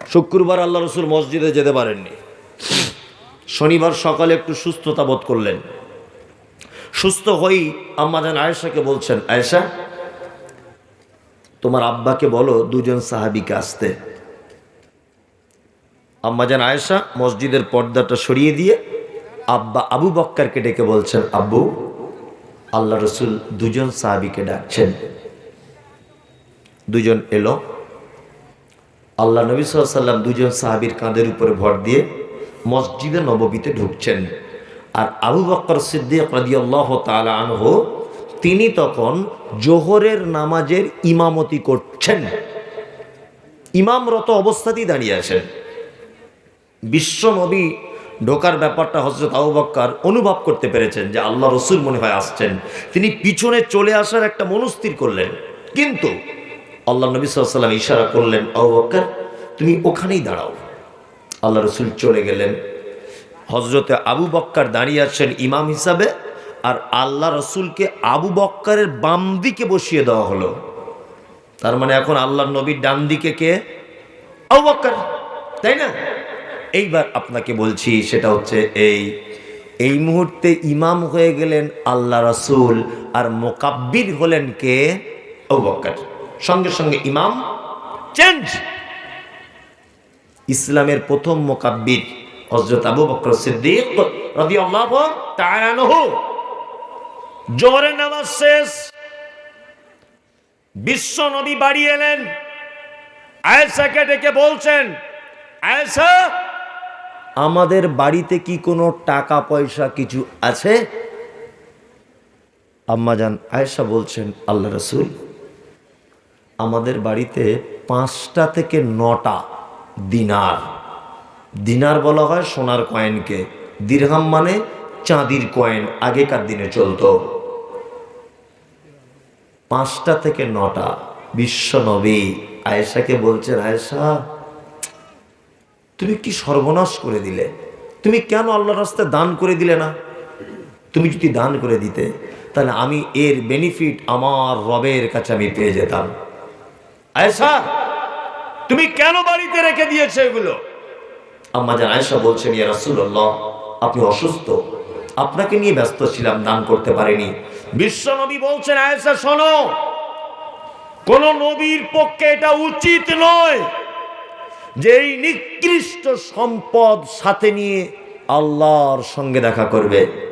শুক্রবার আল্লাহ রাসূল মসজিদে যেতে পারেননি। শনিবার সকালে একটু সুস্থতা বোধ করলেন। সুস্থ হই আম্মা জান আয়েশাকে বলছেন, আয়েশা তোমার আব্বাকে বলো 2 জন সাহাবীকে আসতে। আম্মা জান আয়েশা মসজিদের পর্দাটা সরিয়ে দিয়ে আব্বা আবু বক্করকে ডেকে বলছেন, আব্বু আল্লাহ রাসূল 2 জন সাহাবীকে ডাকছেন। 2 জন এলো। আল্লাহ নবী সাল্লাল্লাহু আলাইহি ওয়াসাল্লাম 2 জন সাহাবীর কাঁধের উপরে ভর দিয়ে মসজিদে নববীতে ঢুকছেন। আর আবু বকর সিদ্দিক রাদিয়াল্লাহু তাআলা আনহু তিনি তখন জোহরের নামাজের ইমামতি করছেন। ইমামরত অবস্থাতেই দাঁড়িয়ে আছেন। বিশ্ব নবী ঢোকার ব্যাপারটা হযরত আবু বকর অনুভব করতে পেরেছেন যে আল্লাহ রাসূল মনে হয় আসছেন। তিনি পিছনে চলে আসার একটা মনস্থির করলেন, কিন্তু আল্লাহ নবী সাল্লাল্লাহু আলাইহি ওয়াসাল্লাম ইশারা করলেন, আবু বকর তুমি ওখানেই দাঁড়াও। আল্লাহ রাসূল চলে গেলেন। হযরতে আবু বকর দাঁড়িয়ে আছেন ইমাম হিসাবে, আর আল্লাহ রাসূলকে আবু বকরের বাম দিকে বসিয়ে দেওয়া হলো। তার মানে এখন আল্লাহর নবীর ডান দিকে কে? আবু বকর, তাই না? এইবার আপনাকে বলছি সেটা হচ্ছে এই মুহূর্তে ইমাম হয়ে গেলেন আল্লাহ রাসূল, আর মুকাব্বির হলেন কে? আবু বকর। সঙ্গে সঙ্গে ইমাম চেঞ্জ। ইসলামের প্রথম মুকাব্বির হযরত আবু বকর সিদ্দিক রাদিয়াল্লাহু তাআলা আনহু। জোহরের নামাজ শেষ, বিশ্ব নবী বাড়ি এলেন। আয়েশাকে ডেকে বলছেন, আয়েশা আমাদের বাড়িতে কি কোনো টাকা পয়সা কিছু আছে? আম্মা জান আয়েশা বলছেন, আল্লাহ রাসূল আমাদের বাড়িতে 5টা থেকে 9টা দিনার, দিনার বলা হয় সোনার কয়েনকে, দিরহাম মানে চাঁদির কয়েন, আগেকার দিনে চলতো। 5টা থেকে 9টা। বিশ্ব নবী আয়েশাকে বলছেন, আয়েশা তুমি কি সর্বনাশ করে দিলে, তুমি কেন আল্লাহর রাস্তায় দান করে দিলে না? তুমি যদি দান করে দিতে তাহলে আমি এর বেনিফিট আমার রবের কাছে আমি পেয়ে যেতাম। আয়েশা, তুমি কেন বাড়িতে রেখে দিয়েছো এগুলো? আম্মা জান আয়েশা বলছেন, ইয়া রাসূলুল্লাহ, আপনি অসুস্থ, আপনাকে নিয়ে ব্যস্ত ছিলাম, দান করতে পারিনি। বিশ্ব নবী বলছেন, আয়েশা শোনো, কোন নবীর পক্ষে এটা উচিত নয় যে এই নিকৃষ্ট সম্পদ সাথে নিয়ে আল্লাহর সঙ্গে দেখা করবে।